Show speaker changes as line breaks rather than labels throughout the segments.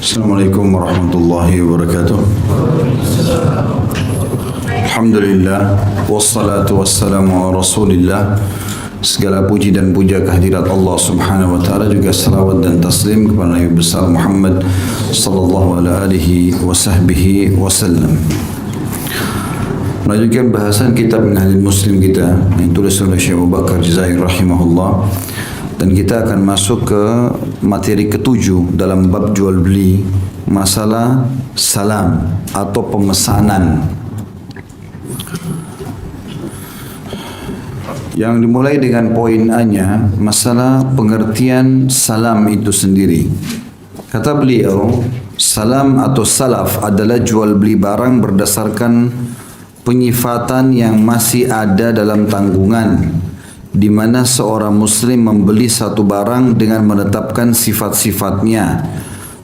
Assalamualaikum warahmatullahi wabarakatuh. Alhamdulillah, wassalatu wassalamu ala rasulillah. Segala puji dan puja kehadirat Allah subhanahu wa ta'ala, juga salawat dan taslim kepada Nabi besar Muhammad sallallahu alaihi wasallam. Melanjutkan bahasan kitab Minhajul Muslim kita yang tulis oleh Syekh Abu Bakar Jazair rahimahullah. Dan kita akan masuk ke materi ketujuh dalam bab jual beli, masalah salam atau pemesanan. Yang dimulai dengan poin A-nya, masalah pengertian salam itu sendiri. Kata beliau, salam atau salaf adalah jual beli barang berdasarkan penyifatan yang masih ada dalam tanggungan, di mana seorang muslim membeli satu barang dengan menetapkan sifat-sifatnya,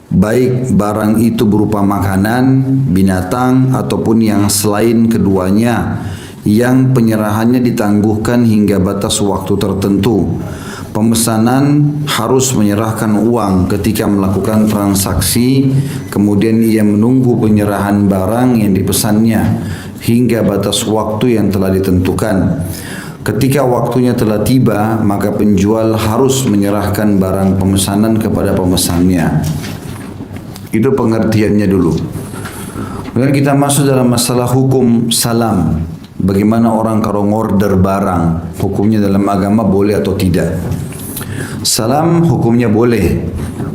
baik barang itu berupa makanan, binatang, ataupun yang selain keduanya, yang penyerahannya ditangguhkan hingga batas waktu tertentu. Pemesanan harus menyerahkan uang ketika melakukan transaksi, kemudian ia menunggu penyerahan barang yang dipesannya hingga batas waktu yang telah ditentukan. Ketika waktunya telah tiba, maka penjual harus menyerahkan barang pemesanan kepada pemesannya. Itu pengertiannya dulu. Kemudian kita masuk dalam masalah hukum salam. Bagaimana orang kalau order barang, hukumnya dalam agama boleh atau tidak. Salam hukumnya boleh,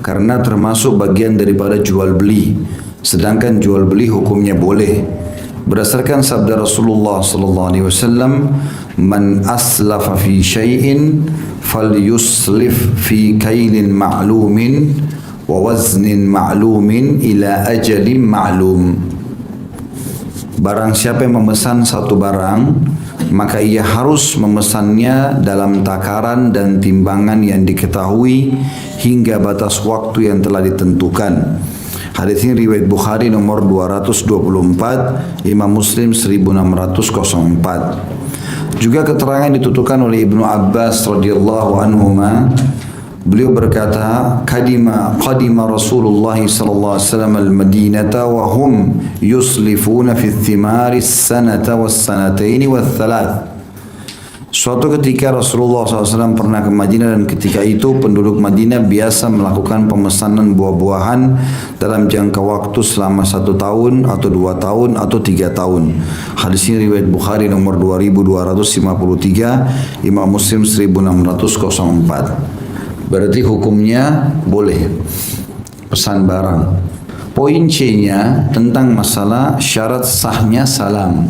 karena termasuk bagian daripada jual beli. Sedangkan jual beli hukumnya boleh. Berdasarkan sabda Rasulullah sallallahu alaihi wasallam, "Man aslafa fi syai'in falyuslif fi kailin ma'lumin wa waznin ma'lumin ila ajalin ma'lum." Barang siapa yang memesan satu barang, maka ia harus memesannya dalam takaran dan timbangan yang diketahui hingga batas waktu yang telah ditentukan. Hadis ini riwayat Bukhari nomor 224, Imam Muslim 1604. Juga keterangan dituturkan oleh Ibnu Abbas radhiyallahu anhuma. Beliau berkata, qadima Rasulullah sallallahu alaihi wasallam al-Madinata wa hum yuslifuna fi thimari as-sanata was-sanataini wath-thalath. Suatu ketika Rasulullah SAW pernah ke Madinah, dan ketika itu penduduk Madinah biasa melakukan pemesanan buah-buahan dalam jangka waktu selama 1 tahun atau 2 tahun atau 3 tahun. Hadis ini riwayat Bukhari nomor 2253, Imam Muslim 1604. Berarti hukumnya boleh pesan barang. Poin C-nya tentang masalah syarat sahnya salam.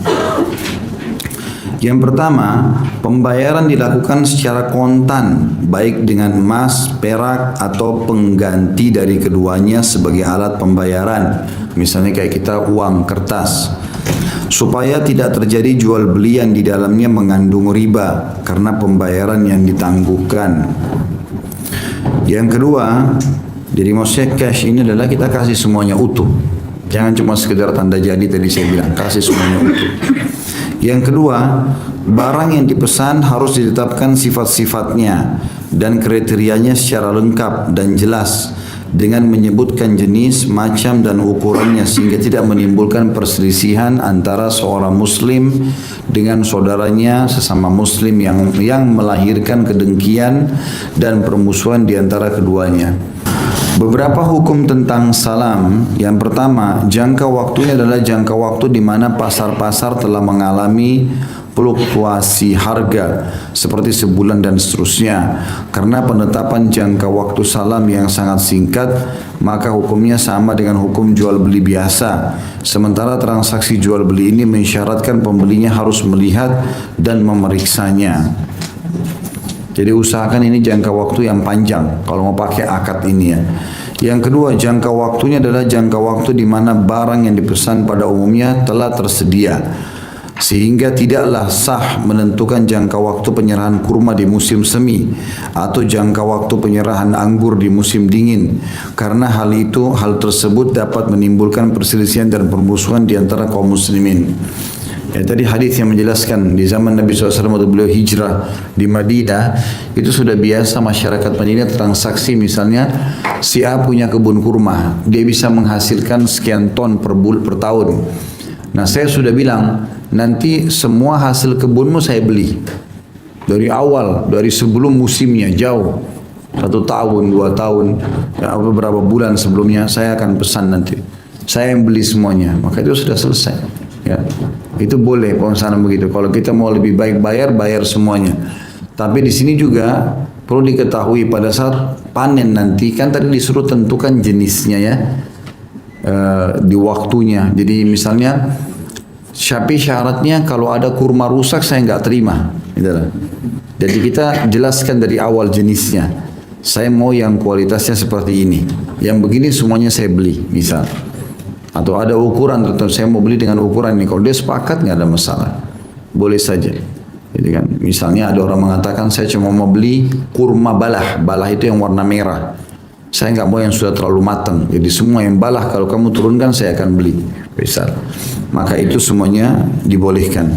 Yang pertama, pembayaran dilakukan secara kontan, baik dengan emas, perak, atau pengganti dari keduanya sebagai alat pembayaran. Misalnya kayak kita uang kertas. Supaya tidak terjadi jual beli yang di dalamnya mengandung riba karena pembayaran yang ditangguhkan. Yang kedua, jadi maksudnya cash ini adalah kita kasih semuanya utuh. Jangan cuma sekedar tanda jadi tadi saya bilang, kasih semuanya utuh. Yang kedua, barang yang dipesan harus ditetapkan sifat-sifatnya dan kriterianya secara lengkap dan jelas dengan menyebutkan jenis, macam dan ukurannya sehingga tidak menimbulkan perselisihan antara seorang muslim dengan saudaranya sesama muslim yang melahirkan kedengkian dan permusuhan di antara keduanya. Beberapa hukum tentang salam. Yang pertama, jangka waktunya adalah jangka waktu di mana pasar-pasar telah mengalami fluktuasi harga seperti sebulan dan seterusnya. Karena penetapan jangka waktu salam yang sangat singkat, maka hukumnya sama dengan hukum jual beli biasa. Sementara transaksi jual beli ini mensyaratkan pembelinya harus melihat dan memeriksanya. Jadi usahakan ini jangka waktu yang panjang kalau mau pakai akad ini ya. Yang kedua, jangka waktunya adalah jangka waktu di mana barang yang dipesan pada umumnya telah tersedia. Sehingga tidaklah sah menentukan jangka waktu penyerahan kurma di musim semi atau jangka waktu penyerahan anggur di musim dingin. Karena hal tersebut dapat menimbulkan perselisihan dan permusuhan di antara kaum muslimin. Ya, tadi hadis yang menjelaskan di zaman Nabi SAW waktu beliau hijrah di Madinah, itu sudah biasa masyarakat Madinah transaksi, misalnya si A punya kebun kurma, dia bisa menghasilkan sekian ton per tahun. Nah, saya sudah bilang, nanti semua hasil kebunmu saya beli. Dari awal, dari sebelum musimnya jauh. 1 tahun, 2 tahun, ya, beberapa bulan sebelumnya saya akan pesan nanti. Saya yang beli semuanya, maka itu sudah selesai. Ya, itu boleh pemesanan begitu. Kalau kita mau lebih baik bayar semuanya. Tapi di sini juga perlu diketahui pada saat panen nanti, kan tadi disuruh tentukan jenisnya ya, di waktunya. Jadi misalnya, syaratnya kalau ada kurma rusak saya nggak terima. Gitu. Jadi kita jelaskan dari awal jenisnya. Saya mau yang kualitasnya seperti ini. Yang begini semuanya saya beli, misal. Atau ada ukuran tertentu, saya mau beli dengan ukuran ini. Kalau dia sepakat nggak ada masalah, boleh saja. Jadi kan, misalnya ada orang mengatakan saya cuma mau beli kurma balah. Balah itu yang warna merah. Saya nggak mau yang sudah terlalu matang. Jadi semua yang balah kalau kamu turunkan saya akan beli. Misal, maka itu semuanya dibolehkan.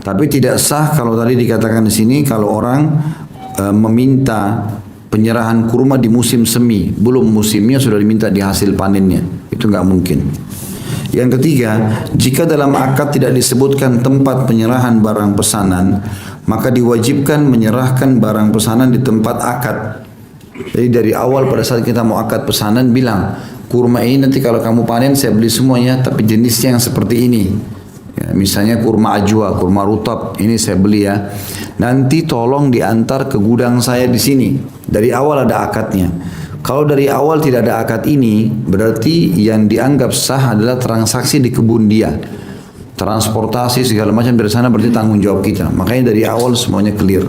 Tapi tidak sah kalau tadi dikatakan di sini kalau orang meminta penyerahan kurma di musim semi, belum musimnya sudah diminta di hasil panennya, itu nggak mungkin. Yang ketiga, jika dalam akad tidak disebutkan tempat penyerahan barang pesanan, maka diwajibkan menyerahkan barang pesanan di tempat akad. Jadi dari awal pada saat kita mau akad pesanan bilang, kurma ini nanti kalau kamu panen saya beli semuanya, tapi jenisnya yang seperti ini. Ya, misalnya kurma ajwa, kurma rutab, ini saya beli ya. Nanti tolong diantar ke gudang saya di sini. Dari awal ada akadnya. Kalau dari awal tidak ada akad ini, berarti yang dianggap sah adalah transaksi di kebun dia. Transportasi segala macam dari sana berarti tanggung jawab kita. Makanya dari awal semuanya clear.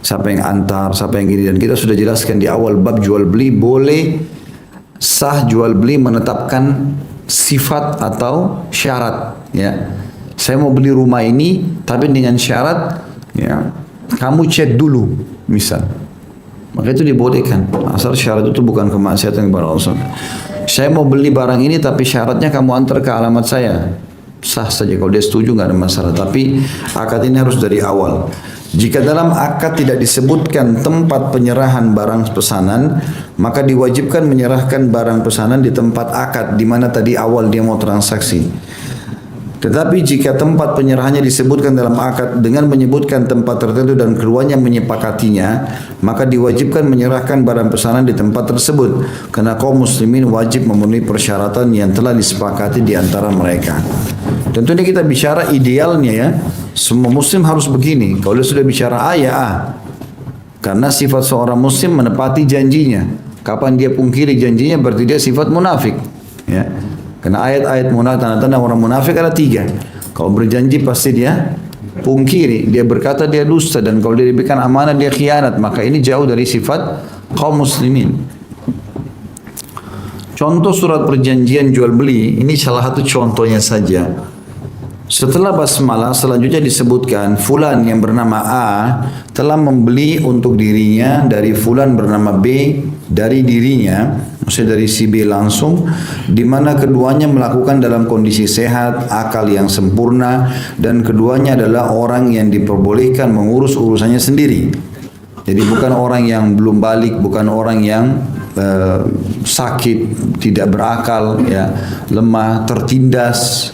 Siapa yang antar, siapa yang gini. Dan kita sudah jelaskan di awal bab jual beli, boleh sah jual beli menetapkan sifat atau syarat. Ya, saya mau beli rumah ini, tapi dengan syarat, ya, kamu cek dulu, misal. Maka itu dibolehkan. Asal syarat itu bukan kemaksiatan kepada Allah. Saya mau beli barang ini, tapi syaratnya kamu antar ke alamat saya. Sah saja kalau dia setuju, nggak ada masalah. Tapi akad ini harus dari awal. Jika dalam akad tidak disebutkan tempat penyerahan barang pesanan, maka diwajibkan menyerahkan barang pesanan di tempat akad, di mana tadi awal dia mau transaksi. Tetapi jika tempat penyerahannya disebutkan dalam akad dengan menyebutkan tempat tertentu dan keduanya menyepakatinya, maka diwajibkan menyerahkan barang pesanan di tempat tersebut, karena kaum muslimin wajib memenuhi persyaratan yang telah disepakati di antara mereka. Tentunya kita bicara idealnya ya, semua muslim harus begini. Kalau dia sudah bicara A ya A, karena sifat seorang muslim menepati janjinya. Kapan dia pungkiri janjinya berarti dia sifat munafik. Ya. Karena ayat-ayat munafik, tanda-tanda orang munafik ada 3. Kalau berjanji pasti dia pungkiri, dia berkata dia dusta, dan kalau dia diberikan amanah dia khianat. Maka ini jauh dari sifat kaum muslimin. Contoh surat perjanjian jual beli, ini salah satu contohnya saja. Setelah basmalah selanjutnya disebutkan fulan yang bernama A telah membeli untuk dirinya dari fulan bernama B dari dirinya, maksudnya dari si B langsung, di mana keduanya melakukan dalam kondisi sehat, akal yang sempurna, dan keduanya adalah orang yang diperbolehkan mengurus urusannya sendiri. Jadi bukan orang yang belum balik, bukan orang yang sakit, tidak berakal, ya, lemah, tertindas.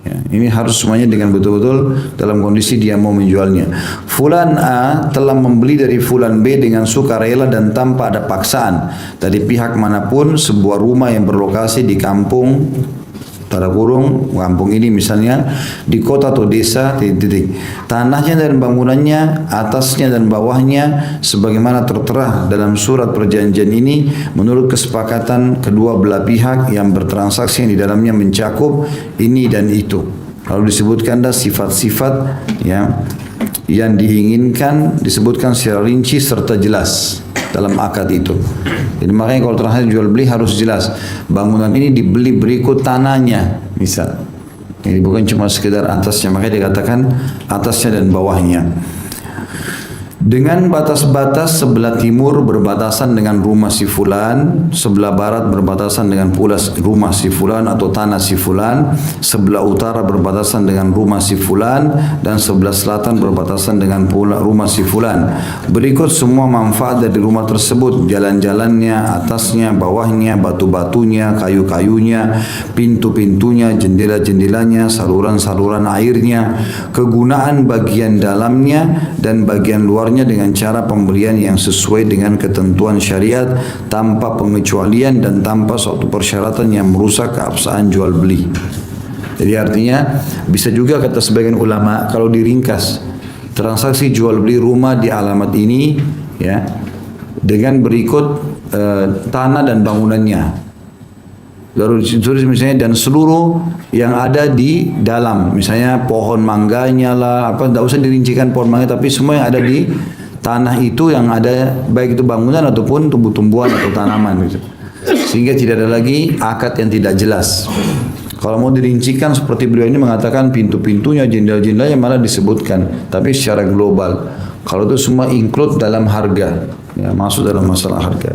Ya, ini harus semuanya dengan betul-betul dalam kondisi dia mau menjualnya. Fulan A telah membeli dari Fulan B dengan sukarela dan tanpa ada paksaan dari pihak manapun sebuah rumah yang berlokasi di kampung, tanda kurung, kampung ini misalnya di kota atau desa, titik. Tanahnya dan bangunannya, atasnya dan bawahnya, sebagaimana tertera dalam surat perjanjian ini, menurut kesepakatan kedua belah pihak yang bertransaksi yang di dalamnya mencakup ini dan itu. Lalu disebutkan dah sifat-sifat ya yang diinginkan, disebutkan secara rinci serta jelas dalam akad itu. Jadi makanya kalau terakhir jual beli harus jelas. Bangunan ini dibeli berikut tanahnya, misal. Jadi bukan cuma sekedar atasnya, makanya dikatakan atasnya dan bawahnya. dengan batas-batas sebelah timur berbatasan dengan rumah si fulan, sebelah barat berbatasan dengan pula rumah si fulan atau tanah si fulan, sebelah utara berbatasan dengan rumah si fulan, dan sebelah selatan berbatasan dengan pula rumah si fulan. Berikut semua manfaat dari rumah tersebut: jalan-jalannya, atasnya, bawahnya, batu-batunya, kayu-kayunya, pintu-pintunya, jendela-jendelanya, saluran-saluran airnya, kegunaan bagian dalamnya dan bagian luarnya dengan cara pembelian yang sesuai dengan ketentuan syariat tanpa pengecualian dan tanpa suatu persyaratan yang merusak keabsahan jual beli. Jadi artinya bisa juga kata sebagian ulama, kalau diringkas transaksi jual beli rumah di alamat ini ya dengan berikut tanah dan bangunannya. Lalu ditulis misalnya dan seluruh yang ada di dalam, misalnya pohon mangganya lah, apa, tidak usah dirincikan pohon mangga, tapi semua yang ada di tanah itu yang ada, baik itu bangunan ataupun tumbuh-tumbuhan atau tanaman gitu. Sehingga tidak ada lagi akad yang tidak jelas. Kalau mau dirincikan seperti beliau ini mengatakan pintu-pintunya, jendela-jendelanya malah disebutkan, tapi secara global. Kalau itu semua include dalam harga, ya, masuk dalam masalah harga.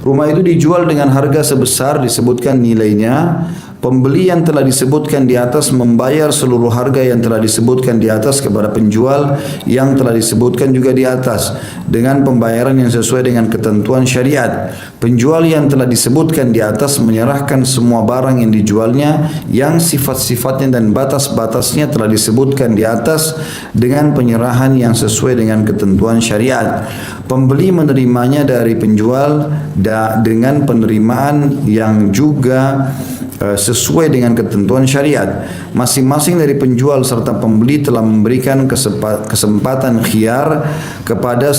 Rumah itu dijual dengan harga sebesar disebutkan nilainya. Pembeli yang telah disebutkan di atas membayar seluruh harga yang telah disebutkan di atas kepada penjual yang telah disebutkan juga di atas dengan pembayaran yang sesuai dengan ketentuan syariat. Penjual yang telah disebutkan di atas menyerahkan semua barang yang dijualnya yang sifat-sifatnya dan batas-batasnya telah disebutkan di atas dengan penyerahan yang sesuai dengan ketentuan syariat. Pembeli menerimanya dari penjual dengan penerimaan yang juga sesuai dengan ketentuan syariat. Masing-masing dari penjual serta pembeli telah memberikan kesempatan khiyar kepada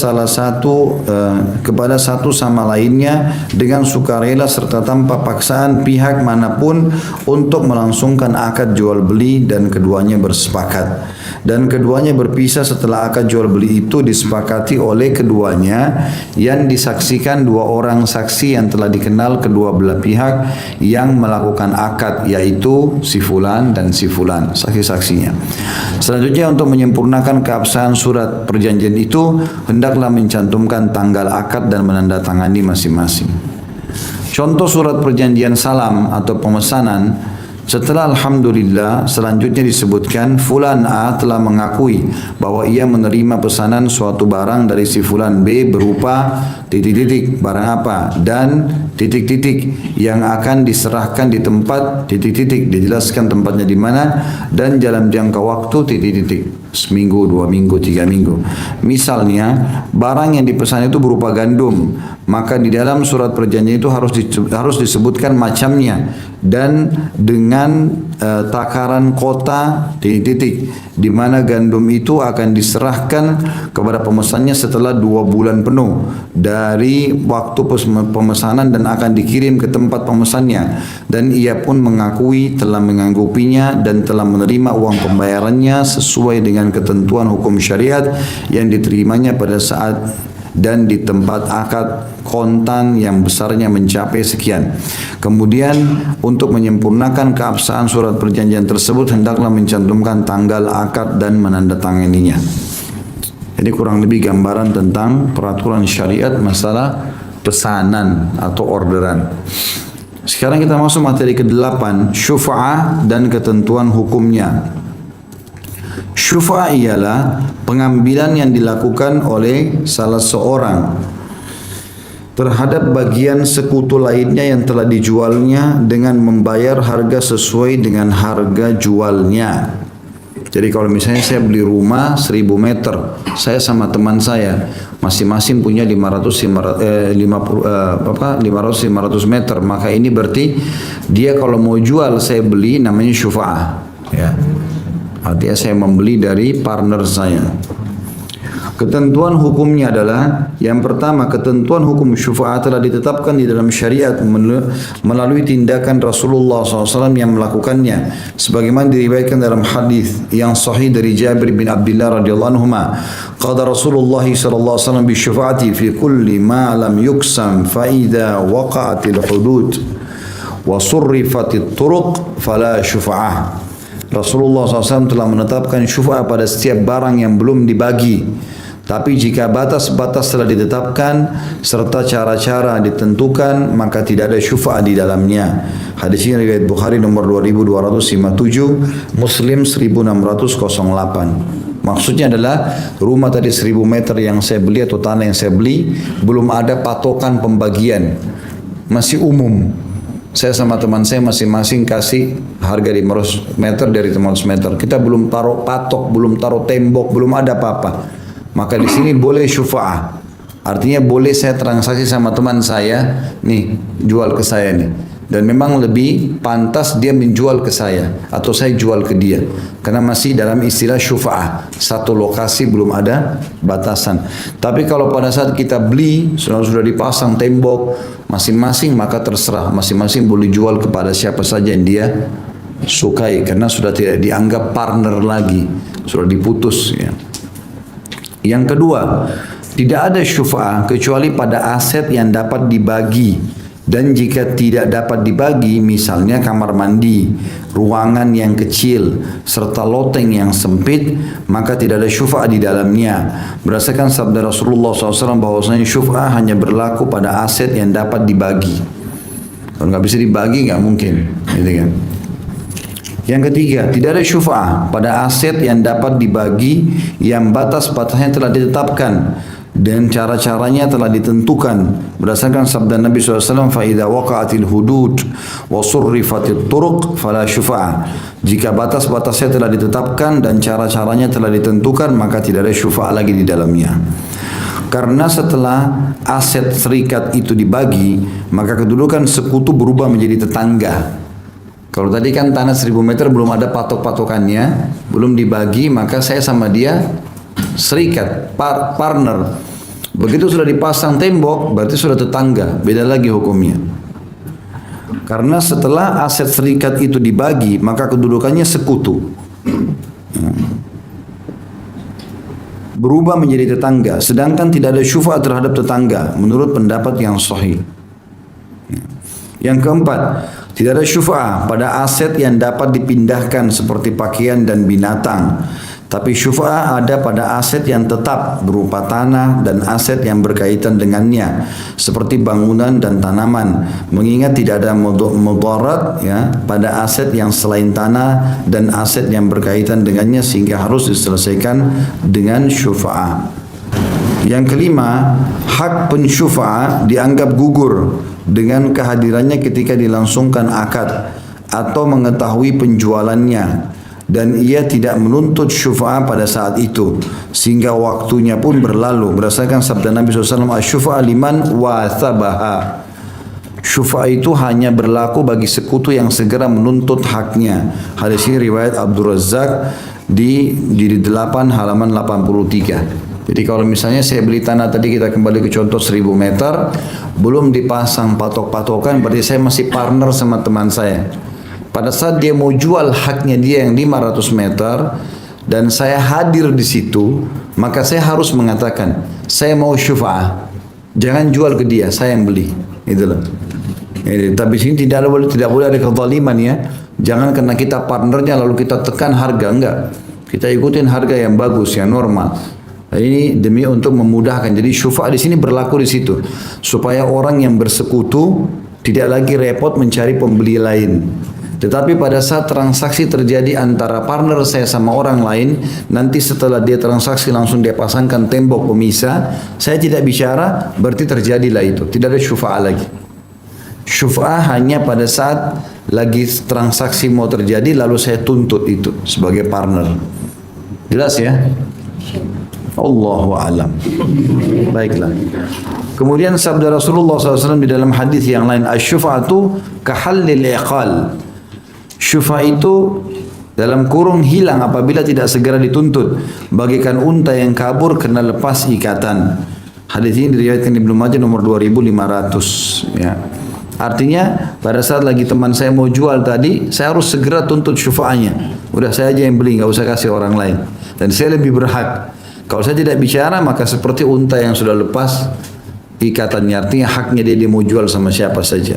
satu sama lainnya dengan sukarela serta tanpa paksaan pihak manapun untuk melangsungkan akad jual beli, dan keduanya bersepakat. Dan keduanya berpisah setelah akad jual beli itu disepakati oleh keduanya yang disaksikan dua orang saksi yang telah dikenal kedua belah pihak yang melakukan akad, yaitu si fulan dan si fulan, saksi-saksinya. Selanjutnya, untuk menyempurnakan keabsahan surat perjanjian itu hendaklah mencantumkan tanggal akad dan menandatangani masing-masing. Contoh surat perjanjian salam atau pemesanan. Setelah alhamdulillah, selanjutnya disebutkan fulan A telah mengakui bahwa ia menerima pesanan suatu barang dari si fulan B berupa titik-titik barang apa dan titik-titik yang akan diserahkan di tempat titik-titik, dijelaskan tempatnya di mana dan dalam jangka waktu titik-titik, seminggu, 2 minggu, 3 minggu. Misalnya barang yang dipesan itu berupa gandum, maka di dalam surat perjanjian itu harus disebutkan macamnya dan dengan takaran kota titik-titik di mana gandum itu akan diserahkan kepada pemesannya setelah 2 bulan penuh dari waktu pemesanan dan akan dikirim ke tempat pemesannya, dan ia pun mengakui telah menganggupinya dan telah menerima uang pembayarannya sesuai dengan ketentuan hukum syariat yang diterimanya pada saat dan di tempat akad kontan yang besarnya mencapai sekian. Kemudian untuk menyempurnakan keabsahan surat perjanjian tersebut hendaklah mencantumkan tanggal akad dan menandatanganinya. Jadi kurang lebih gambaran tentang peraturan syariat masalah pesanan atau orderan. Sekarang kita masuk materi ke-8, syufa'ah dan ketentuan hukumnya. Syufa'ah ialah pengambilan yang dilakukan oleh salah seorang terhadap bagian sekutu lainnya yang telah dijualnya dengan membayar harga sesuai dengan harga jualnya. Jadi kalau misalnya saya beli rumah 1000 meter, saya sama teman saya masing-masing punya 500 meter, maka ini berarti dia kalau mau jual saya beli, namanya syufa'ah, ya. Artinya saya membeli dari partner saya. Ketentuan hukumnya adalah, yang pertama, ketentuan hukum syufa'ah telah ditetapkan di dalam syariat melalui tindakan Rasulullah SAW yang melakukannya, sebagaimana diriwayatkan dalam hadis yang sahih dari Jabir bin Abdullah radhiyallahu anhu, qala Rasulullah sallallahu alaihi wasallam bi syufa'ati fi kulli ma lam yuqsam fa idza waqa'atil hudud wa surrifatit turuq fala syufa'ah. Rasulullah SAW telah menetapkan syufa'ah pada setiap barang yang belum dibagi, Tapi jika batas-batas telah ditetapkan serta cara-cara ditentukan, maka tidak ada syufa'ah di dalamnya. Hadis ini riwayat Bukhari nomor 2257, Muslim 1608. Maksudnya adalah rumah tadi 1000 meter yang saya beli atau tanah yang saya beli belum ada patokan pembagian, masih umum. Saya sama teman saya masing-masing kasih harga 500 meter dari 500 meter. Kita belum taruh patok, belum taruh tembok, belum ada apa-apa. Maka di sini boleh syufa'ah. Artinya boleh saya transaksi sama teman saya, nih jual ke saya nih. Dan memang lebih pantas dia menjual ke saya atau saya jual ke dia. Karena masih dalam istilah syufa'ah. Satu lokasi belum ada batasan. Tapi kalau pada saat kita beli, sudah dipasang tembok masing-masing, maka terserah. Masing-masing boleh jual kepada siapa saja yang dia sukai. Karena sudah tidak dianggap partner lagi. Sudah diputus ya. Yang kedua, tidak ada syufa'ah kecuali pada aset yang dapat dibagi. Dan jika tidak dapat dibagi, misalnya kamar mandi, ruangan yang kecil, serta loteng yang sempit, maka tidak ada syufa'ah di dalamnya. Berdasarkan sabda Rasulullah SAW bahwasanya syufa'ah hanya berlaku pada aset yang dapat dibagi. Kalau nggak bisa dibagi, nggak mungkin. Gitu kan? Yang ketiga, tidak ada syufa'ah pada aset yang dapat dibagi yang batas-batasnya telah ditetapkan dan cara-caranya telah ditentukan berdasarkan sabda Nabi SAW, فَإِذَا وَقَعَتِ الْهُدُودُ وَصُرِّفَتِ الطُّرُقُ فَلَا شُفَعَةَ. Jika batas-batasnya telah ditetapkan dan cara-caranya telah ditentukan, maka tidak ada syufa'ah lagi di dalamnya. Karena setelah aset serikat itu dibagi, maka kedudukan sekutu berubah menjadi tetangga. Kalau tadi kan tanah 1000 meter belum ada patok-patokannya, belum dibagi, maka saya sama dia serikat, partner. Begitu sudah dipasang tembok, berarti sudah tetangga, beda lagi hukumnya. Karena setelah aset serikat itu dibagi, maka kedudukannya sekutu. Berubah menjadi tetangga, sedangkan tidak ada syufa'ah terhadap tetangga, menurut pendapat yang sahih. Yang keempat, tidak ada syufa'ah pada aset yang dapat dipindahkan seperti pakaian dan binatang. Tapi syufa'ah ada pada aset yang tetap berupa tanah dan aset yang berkaitan dengannya seperti bangunan dan tanaman. Mengingat tidak ada mudarat ya pada aset yang selain tanah dan aset yang berkaitan dengannya sehingga harus diselesaikan dengan syufa'ah. Yang kelima, hak pensyufa'ah dianggap gugur dengan kehadirannya ketika dilangsungkan akad atau mengetahui penjualannya dan ia tidak menuntut syufa'ah pada saat itu sehingga waktunya pun berlalu berdasarkan sabda Nabi SAW, asy-syufa'ah liman wathabaha. Syufa'ah itu hanya berlaku bagi sekutu yang segera menuntut haknya. Hadis ini riwayat Abdul Razzaq di jilid 8 halaman 83. Jadi kalau misalnya saya beli tanah tadi, kita kembali ke contoh 1000 meter, belum dipasang patok-patokan, berarti saya masih partner sama teman saya. Pada saat dia mau jual haknya dia yang 500 meter dan saya hadir di situ, maka saya harus mengatakan, saya mau syufa'ah. Jangan jual ke dia, saya yang beli. Itulah. Tapi sini tidak boleh ada kezaliman ya. Jangan karena kita partnernya lalu kita tekan harga, enggak. Kita ikutin harga yang bagus, yang normal. Ini demi untuk memudahkan. Jadi syufa'ah di sini berlaku di situ supaya orang yang bersekutu tidak lagi repot mencari pembeli lain. Tetapi pada saat transaksi terjadi antara partner saya sama orang lain, nanti setelah dia transaksi langsung dia pasangkan tembok pemisah, saya tidak bicara, berarti terjadilah itu. Tidak ada syufa'ah lagi. Syufa'ah hanya pada saat lagi transaksi mau terjadi lalu saya tuntut itu sebagai partner. Jelas ya? Allahu a'lam. Baiklah. Kemudian sabda Rasulullah SAW di dalam hadis yang lain, asy-syufa'atu kahallil iqal. Syufa'ah itu dalam kurung hilang apabila tidak segera dituntut, bagaikan unta yang kabur kena lepas ikatan. Hadis ini diriwayatkan Ibnu Majah nomor 2500 ya. Artinya pada saat lagi teman saya mau jual tadi, saya harus segera tuntut syufa'ahnya. Udah saya aja yang beli, nggak usah kasih orang lain. Dan saya lebih berhak. Kalau saya tidak bicara, maka seperti unta yang sudah lepas ikatannya, artinya haknya dia mau jual sama siapa saja.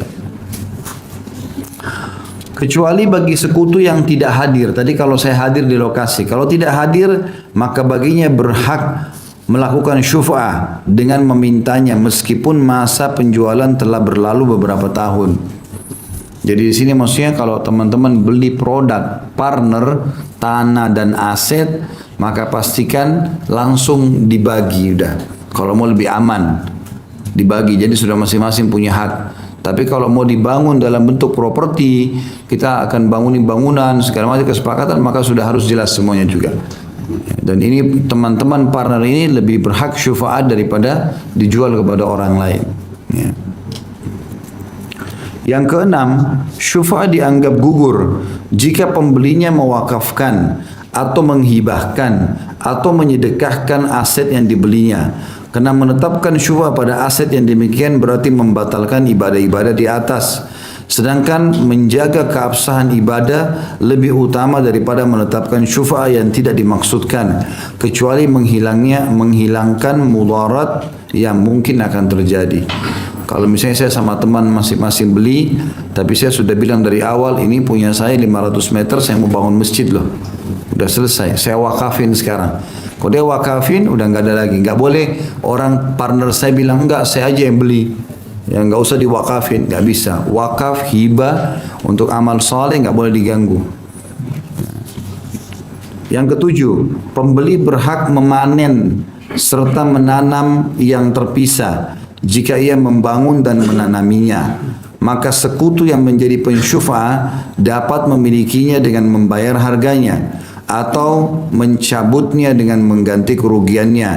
Kecuali bagi sekutu yang tidak hadir. Tadi kalau saya hadir di lokasi, kalau tidak hadir, maka baginya berhak melakukan syuf'ah dengan memintanya meskipun masa penjualan telah berlalu beberapa tahun. Jadi di sini maksudnya kalau teman-teman beli produk partner tanah dan aset, maka pastikan langsung dibagi udah. Kalau mau lebih aman dibagi, jadi sudah masing-masing punya hak. Tapi kalau mau dibangun dalam bentuk properti, kita akan bangunin bangunan segala macam kesepakatan, maka sudah harus jelas semuanya juga. Dan ini teman-teman partner ini lebih berhak syufa'at daripada dijual kepada orang lain. Ya. Yang keenam, syufa'at dianggap gugur jika pembelinya mewakafkan atau menghibahkan atau menyedekahkan aset yang dibelinya. Karena menetapkan syufa'at pada aset yang demikian berarti membatalkan ibadah-ibadah di atas. Sedangkan menjaga keabsahan ibadah lebih utama daripada menetapkan syufa'at yang tidak dimaksudkan, kecuali menghilangkan mudarat yang mungkin akan terjadi. Kalau misalnya saya sama teman masing-masing beli, tapi saya sudah bilang dari awal, ini punya saya 500 meter, saya mau bangun masjid loh. Udah selesai, saya wakafin sekarang. Kalau dia wakafin, udah nggak ada lagi. Nggak boleh orang partner saya bilang, enggak, saya aja yang beli. Ya nggak usah diwakafin, nggak bisa. Wakaf, hibah, untuk amal soleh nggak boleh diganggu. Yang ketujuh, pembeli berhak memanen serta menanam yang terpisah jika ia membangun dan menanaminya. Maka sekutu yang menjadi pensyufa'ah dapat memilikinya dengan membayar harganya atau mencabutnya dengan mengganti kerugiannya,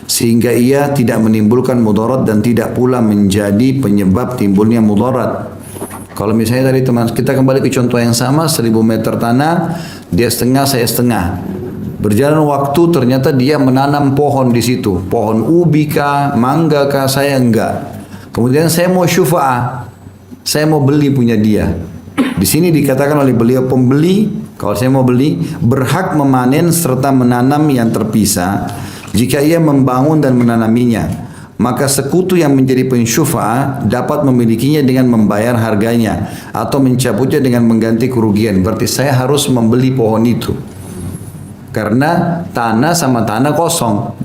sehingga ia tidak menimbulkan mudarat dan tidak pula menjadi penyebab timbulnya mudarat. Kalau misalnya tadi teman kita kembali ke contoh yang sama, 1000 meter tanah, dia setengah, saya setengah. Berjalan waktu ternyata dia menanam pohon di situ, pohon ubi kah, mangga kah, saya enggak. Kemudian saya mau syufa'ah, saya mau beli punya dia. Di sini dikatakan oleh beliau pembeli, kalau saya mau beli, berhak memanen serta menanam yang terpisah jika ia membangun dan menanaminya. Maka sekutu yang menjadi pensyufa'ah dapat memilikinya dengan membayar harganya atau mencabutnya dengan mengganti kerugian. Berarti saya harus membeli pohon itu. Karena tanah sama tanah kosong,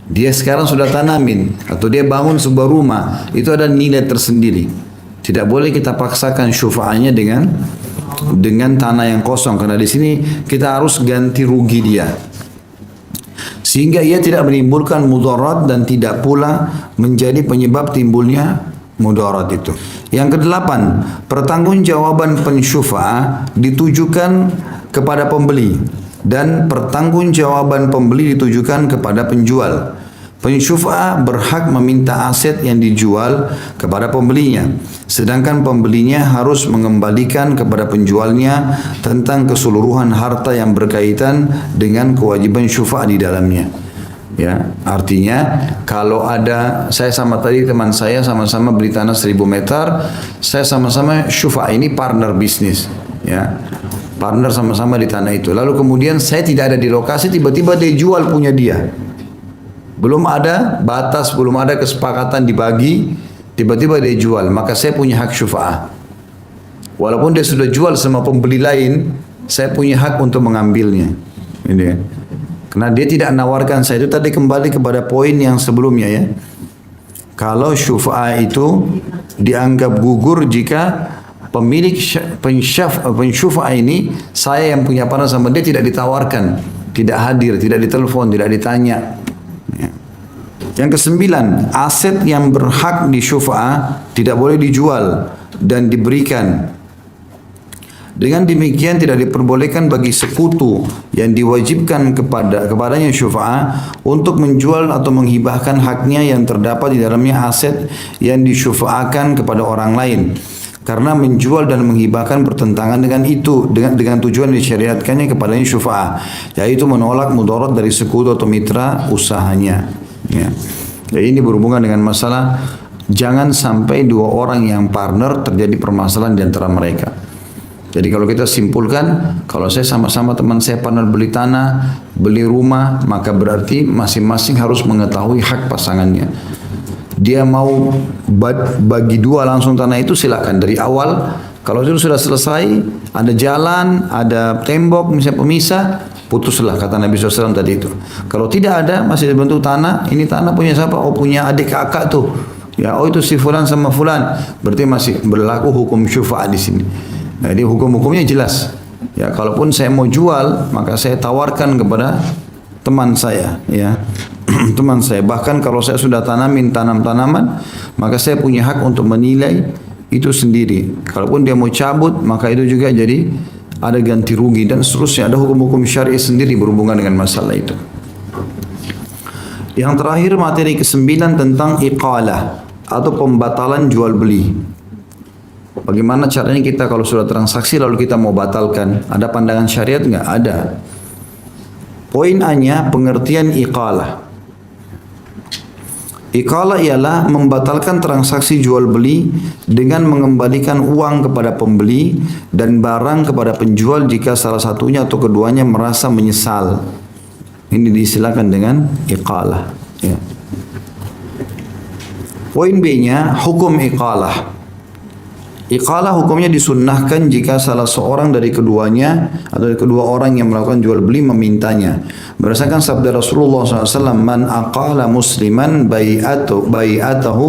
dia sekarang sudah tanamin atau dia bangun sebuah rumah, itu ada nilai tersendiri. Tidak boleh kita paksakan syufa'ahnya dengan tanah yang kosong, karena di sini kita harus ganti rugi dia, sehingga ia tidak menimbulkan mudarat dan tidak pula menjadi penyebab timbulnya mudarat itu. Yang kedelapan, pertanggungjawaban pensyufa'ah ditujukan kepada pembeli dan pertanggungjawaban pembeli ditujukan kepada penjual. Pensyufa'ah berhak meminta aset yang dijual kepada pembelinya, sedangkan pembelinya harus mengembalikan kepada penjualnya tentang keseluruhan harta yang berkaitan dengan kewajiban syufa'ah di dalamnya. Ya, artinya kalau ada saya sama tadi teman saya sama-sama beli tanah 1000 meter, saya sama-sama syufa'ah, ini partner bisnis, ya. Partner sama-sama di tanah itu. Lalu kemudian saya tidak ada di lokasi, tiba-tiba dia jual punya dia. Belum ada batas, belum ada kesepakatan dibagi, tiba-tiba dia jual, maka saya punya hak syufa'ah. Walaupun dia sudah jual sama pembeli lain, saya punya hak untuk mengambilnya. Ini ya. Karena dia tidak menawarkan saya, itu tadi kembali kepada poin yang sebelumnya ya. Kalau syufa'ah itu dianggap gugur jika pemilik pensyufa'ah ini, saya yang punya partner sama dia, tidak ditawarkan, tidak hadir, tidak ditelepon, tidak ditanya. Yang kesembilan, aset yang berhak di syufa'ah tidak boleh dijual dan diberikan. Dengan demikian tidak diperbolehkan bagi sekutu yang diwajibkan kepadanya syufa'ah untuk menjual atau menghibahkan haknya yang terdapat di dalamnya aset yang disyufa'ahkan kepada orang lain. Karena menjual dan menghibahkan bertentangan dengan itu, dengan tujuan disyariatkannya kepadanya syufa'ah, yaitu menolak mudarat dari sekutu atau mitra usahanya. Ya. Jadi ini berhubungan dengan masalah jangan sampai dua orang yang partner terjadi permasalahan di antara mereka. Jadi kalau kita simpulkan, kalau saya sama-sama teman saya partner beli tanah, beli rumah, maka berarti masing-masing harus mengetahui hak pasangannya. Dia mau bagi dua langsung tanah itu silakan dari awal. Kalau itu sudah selesai, ada jalan, ada tembok misalnya pemisah, putuslah, kata Nabi SAW tadi itu. Kalau tidak ada, masih bentuk tanah, ini tanah punya siapa? Oh, punya adik kakak tuh. Ya, oh itu si fulan sama fulan. Berarti masih berlaku hukum syufa'a di sini. Jadi hukum-hukumnya jelas. Ya, kalaupun saya mau jual, maka saya tawarkan kepada teman saya, ya. Teman saya. Bahkan kalau saya sudah tanam tanaman, maka saya punya hak untuk menilai itu sendiri. Kalaupun dia mau cabut, maka itu juga jadi ada ganti rugi dan seterusnya. Ada hukum-hukum syar'i sendiri berhubungan dengan masalah itu. Yang terakhir, materi ke-9 tentang iqalah atau pembatalan jual beli. Bagaimana caranya kita kalau sudah transaksi lalu kita mau batalkan? Ada pandangan syariat enggak? Ada. Poin A-nya pengertian iqalah. Iqalah ialah membatalkan transaksi jual beli dengan mengembalikan uang kepada pembeli dan barang kepada penjual jika salah satunya atau keduanya merasa menyesal. Ini diistilahkan dengan iqalah. Ya. Poin B-nya hukum iqalah. Iqalah hukumnya disunnahkan jika salah seorang dari keduanya atau dari kedua orang yang melakukan jual beli memintanya. Berdasarkan sabda Rasulullah SAW, man aqala musliman bai'atahu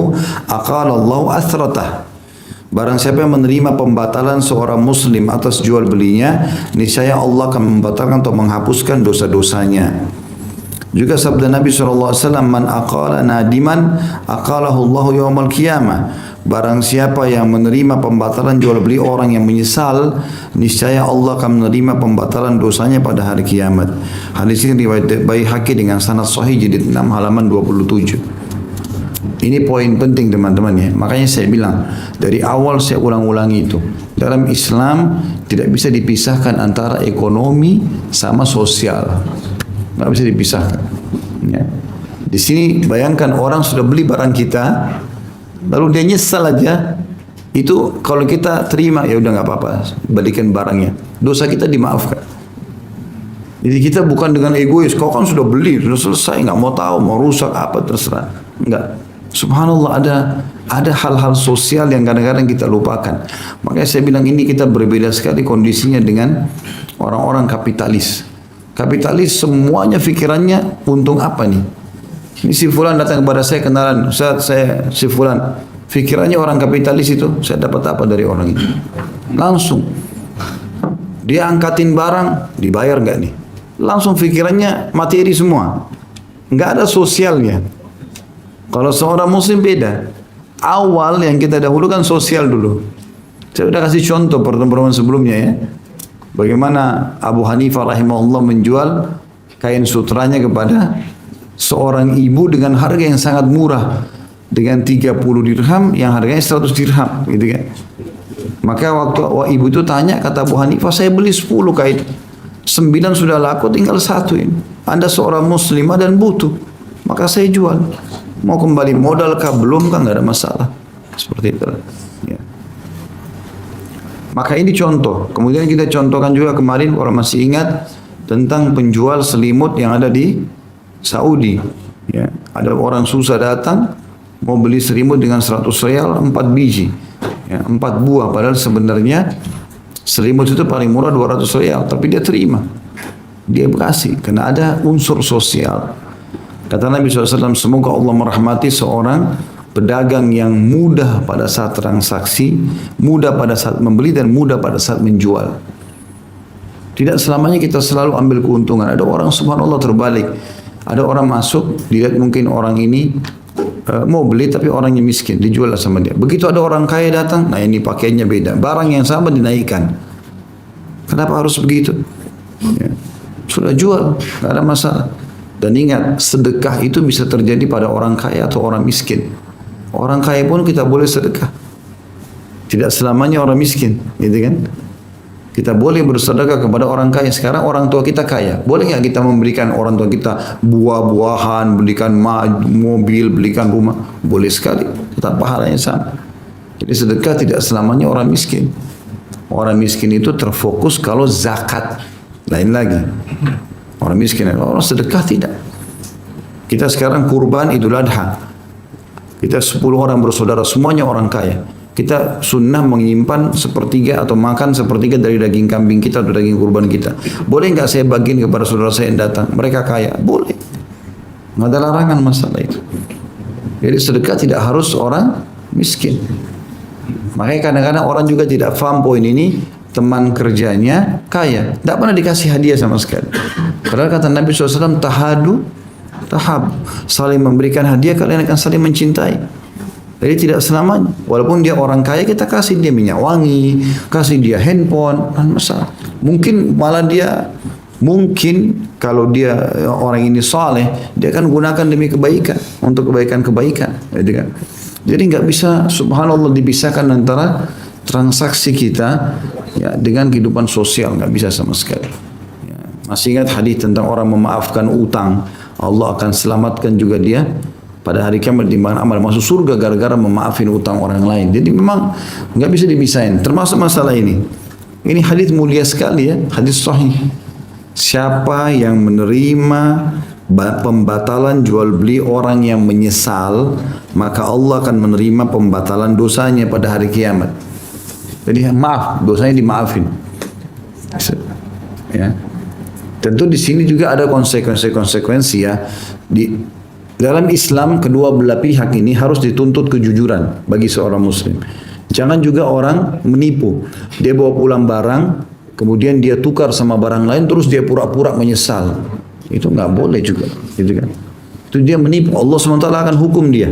aqala Allahu athratah. Barang siapa yang menerima pembatalan seorang muslim atas jual belinya, niscaya Allah akan membatalkan atau menghapuskan dosa-dosanya. Juga sabda Nabi SAW, man aqala nadiman aqalahu Allahu yawmal qiyamah. Barang siapa yang menerima pembatalan jual beli orang yang menyesal, niscaya Allah akan menerima pembatalan dosanya pada hari kiamat. Hadis ini riwayat Baihaqi dengan sanad sahih jilid 6 halaman 27. Ini poin penting teman-teman ya. Makanya saya bilang dari awal saya ulang-ulangi itu. Dalam Islam tidak bisa dipisahkan antara ekonomi sama sosial. Nggak bisa dipisahkan. Ya. Di sini bayangkan orang sudah beli barang kita, lalu dia nyesal aja, itu kalau kita terima ya udah nggak apa-apa, balikan barangnya, dosa kita dimaafkan. Jadi kita bukan dengan egois, kau kan sudah beli, sudah selesai, nggak mau tahu, mau rusak apa terserah, enggak. Subhanallah ada hal-hal sosial yang kadang-kadang kita lupakan. Makanya saya bilang ini kita berbeda sekali kondisinya dengan orang-orang kapitalis. Kapitalis semuanya pikirannya untung apa nih? Ini si fulan datang kepada saya kenalan, Ustaz saya si fulan. Pikirannya orang kapitalis itu, saya dapat apa dari orang itu? Langsung. Dia angkatin barang, dibayar enggak nih? Langsung pikirannya materi semua. Enggak ada sosialnya. Kalau seorang muslim beda. Awal yang kita dahulukan sosial dulu. Saya sudah kasih contoh pertemuan sebelumnya ya. Bagaimana Abu Hanifah rahimahullah menjual kain sutranya kepada seorang ibu dengan harga yang sangat murah, dengan 30 dirham yang harganya 100 dirham gitu kan. Maka waktu ibu itu tanya, kata Abu Hanifah, saya beli 10 kain, 9 sudah laku, tinggal 1 ini. Anda seorang muslimah dan butuh, maka saya jual. Mau kembali modal kah belum kah, nggak ada masalah. Seperti itu ya. Maka ini contoh. Kemudian kita contohkan juga kemarin, orang masih ingat tentang penjual selimut yang ada di Saudi. Ya, ada orang susah datang mau beli selimut dengan 100 rial 4 biji, ya, 4 buah. Padahal sebenarnya selimut itu paling murah 200 rial, tapi dia terima, dia kasih karena ada unsur sosial. Kata Nabi SAW, semoga Allah merahmati seorang pedagang yang mudah pada saat transaksi, mudah pada saat membeli dan mudah pada saat menjual. Tidak selamanya kita selalu ambil keuntungan. Ada orang subhanallah terbalik. Ada orang masuk, dilihat mungkin orang ini mau beli tapi orangnya miskin, dijual sama dia. Begitu ada orang kaya datang, nah ini pakaiannya beda, barang yang sama dinaikkan. Kenapa harus begitu? Ya. Sudah jual, nggak ada masalah. Dan ingat, sedekah itu bisa terjadi pada orang kaya atau orang miskin. Orang kaya pun kita boleh sedekah. Tidak selamanya orang miskin, gitu kan? Kita boleh bersedekah kepada orang kaya. Sekarang orang tua kita kaya, boleh nggak kita memberikan orang tua kita buah-buahan, belikan mobil, belikan rumah? Boleh sekali, tetap pahalanya sama. Jadi sedekah tidak selamanya orang miskin. Orang miskin itu terfokus kalau zakat, lain lagi. Orang miskin, orang sedekah tidak. Kita sekarang kurban Idul Adha. Kita 10 orang bersaudara, semuanya orang kaya. kita sunnah menyimpan sepertiga atau makan sepertiga dari daging kambing kita atau daging kurban kita. Boleh nggak saya bagiin kepada saudara saya yang datang? Mereka kaya, boleh. Nggak ada larangan masalah itu. Jadi sedekah tidak harus orang miskin. Makanya kadang-kadang orang juga tidak paham poin ini. Teman kerjanya kaya, tidak pernah dikasih hadiah sama sekali. Padahal kata Nabi SAW, tahadu, tahab, saling memberikan hadiah kalian akan saling mencintai. Jadi tidak selamanya. Walaupun dia orang kaya, kita kasih dia minyak wangi, kasih dia handphone, dan masalah. Mungkin malah dia, mungkin kalau dia orang ini saleh, dia akan gunakan demi kebaikan, untuk kebaikan-kebaikan. Jadi nggak bisa, subhanallah, dipisahkan antara transaksi kita ya dengan kehidupan sosial, nggak bisa sama sekali. Ya. Masih ingat hadis tentang orang memaafkan utang, Allah akan selamatkan juga dia pada hari kiamat dimana amal masuk surga gara-gara memaafin utang orang lain. Jadi memang nggak bisa dipisahin. Termasuk masalah ini. Ini hadis mulia sekali ya, hadis sahih. Siapa yang menerima pembatalan jual beli orang yang menyesal, maka Allah akan menerima pembatalan dosanya pada hari kiamat. Jadi maaf, dosanya dimaafin. Ya. Tentu di sini juga ada konsekuensi ya. Di dalam Islam kedua belah pihak ini harus dituntut kejujuran bagi seorang muslim. Jangan juga orang menipu. Dia bawa pulang barang, kemudian dia tukar sama barang lain, terus dia pura-pura menyesal. Itu nggak boleh juga, gitu kan? Itu dia menipu. Allah SWT akan hukum dia.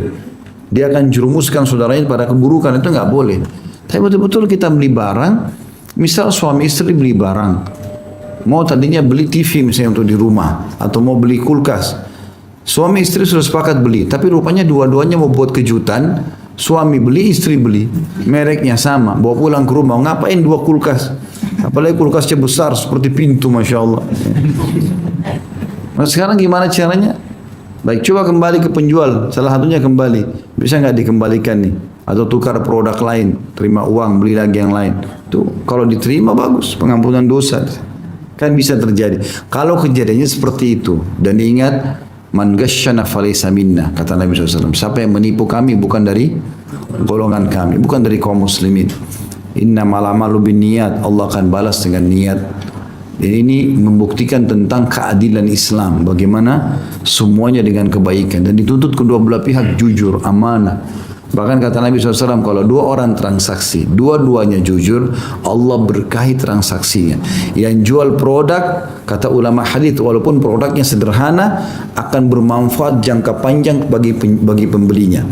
Dia akan jerumuskan saudaranya pada keburukan, itu nggak boleh. Tapi betul-betul kita beli barang, misal suami istri beli barang, mau tadinya beli TV misalnya untuk di rumah, atau mau beli kulkas. Suami istri sudah sepakat beli, tapi rupanya dua-duanya mau buat kejutan, suami beli, istri beli, mereknya sama, bawa pulang ke rumah, ngapain dua kulkas? Apalagi kulkasnya besar seperti pintu, Masya Allah. Nah sekarang gimana caranya? Baik, coba kembali ke penjual, salah satunya kembali, bisa nggak dikembalikan nih? Atau tukar produk lain, terima uang, beli lagi yang lain. Tuh, kalau diterima bagus, pengampunan dosa. Kan bisa terjadi. Kalau kejadiannya seperti itu, dan ingat, man ghasyana falaysa minna, kata Nabi SAW. Siapa yang menipu kami bukan dari golongan kami, bukan dari kaum muslimin. Innamal a'malu binniyat, Allah akan balas dengan niat. Dan ini membuktikan tentang keadilan Islam, bagaimana semuanya dengan kebaikan dan dituntut kedua belah pihak jujur, amanah. Bahkan kata Nabi SAW, kalau dua orang transaksi, dua-duanya jujur, Allah berkahi transaksinya. Yang jual produk, kata ulama hadis, walaupun produknya sederhana, akan bermanfaat jangka panjang bagi pembelinya.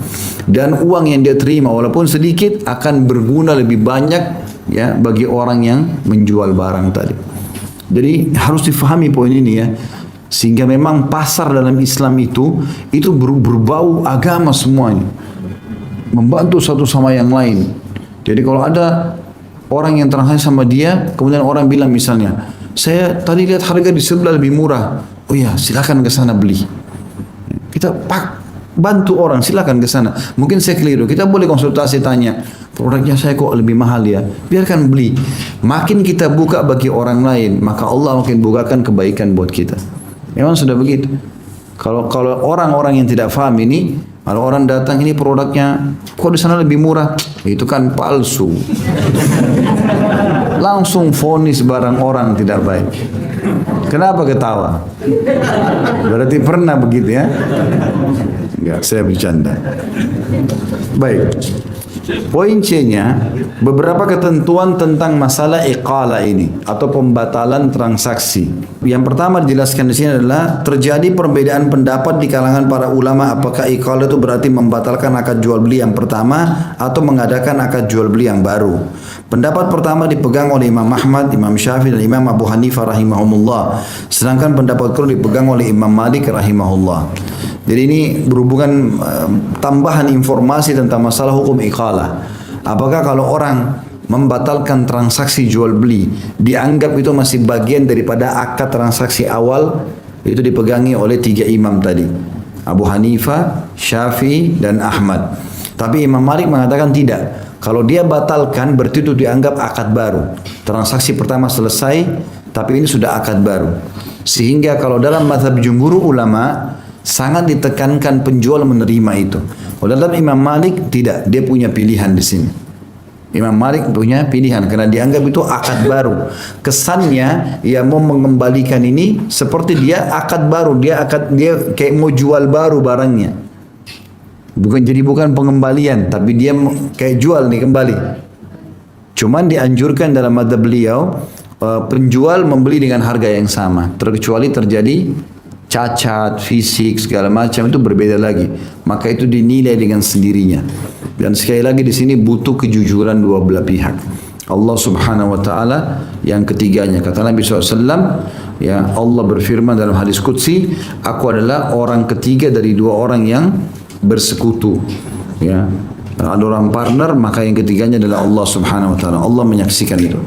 Dan uang yang dia terima, walaupun sedikit, akan berguna lebih banyak ya bagi orang yang menjual barang tadi. Jadi harus difahami poin ini ya. Sehingga memang pasar dalam Islam itu berbau agama semuanya. Membantu satu sama yang lain. Jadi kalau ada orang yang transaksi sama dia, kemudian orang bilang misalnya, saya tadi lihat harga di sebelah lebih murah. Oh iya, silakan ke sana beli. Kita bantu orang, silakan ke sana. Mungkin saya keliru. Kita boleh konsultasi tanya, produknya saya kok lebih mahal ya. Biarkan beli. Makin kita buka bagi orang lain, maka Allah makin bukakan kebaikan buat kita. Memang sudah begitu. Kalau orang-orang yang tidak paham ini, kalau orang datang ini produknya kok di sana lebih murah, itu kan palsu. Langsung vonis barang orang tidak baik. Kenapa ketawa? Berarti pernah begitu ya? Enggak, saya bercanda. Baik. Poin C-nya, beberapa ketentuan tentang masalah iqalah ini atau pembatalan transaksi. Yang pertama dijelaskan di sini adalah terjadi perbedaan pendapat di kalangan para ulama apakah iqalah itu berarti membatalkan akad jual beli yang pertama atau mengadakan akad jual beli yang baru. Pendapat pertama dipegang oleh Imam Ahmad, Imam Syafi'i dan Imam Abu Hanifah rahimahumullah. Sedangkan pendapat kedua dipegang oleh Imam Malik rahimahullah. Jadi ini berhubungan tambahan informasi tentang masalah hukum iqalah. Apakah kalau orang membatalkan transaksi jual beli dianggap itu masih bagian daripada akad transaksi awal? Itu dipegangi oleh tiga imam tadi, Abu Hanifah, Syafi'i dan Ahmad. Tapi Imam Malik mengatakan tidak. Kalau dia batalkan berarti itu dianggap akad baru. Transaksi pertama selesai, tapi ini sudah akad baru. Sehingga kalau dalam mazhab jumhur ulama sangat ditekankan penjual menerima itu. Kalau dalam Imam Malik tidak, dia punya pilihan di sini. Imam Malik punya pilihan karena dianggap itu akad baru. Kesannya ia mau mengembalikan ini seperti dia akad baru, dia kayak mau jual baru barangnya. Bukan pengembalian, tapi dia kayak jual nih kembali. Cuman dianjurkan dalam madzhab beliau penjual membeli dengan harga yang sama, terkecuali terjadi cacat, fisik, segala macam itu berbeda lagi. Maka itu dinilai dengan sendirinya. Dan sekali lagi di sini butuh kejujuran dua belah pihak. Allah Subhanahu wa taala yang ketiganya, kata Nabi SAW, ya Allah berfirman dalam hadis qudsi, aku adalah orang ketiga dari dua orang yang bersekutu. Ya. Ada orang partner, maka yang ketiganya adalah Allah Subhanahu wa taala. Allah menyaksikan itu.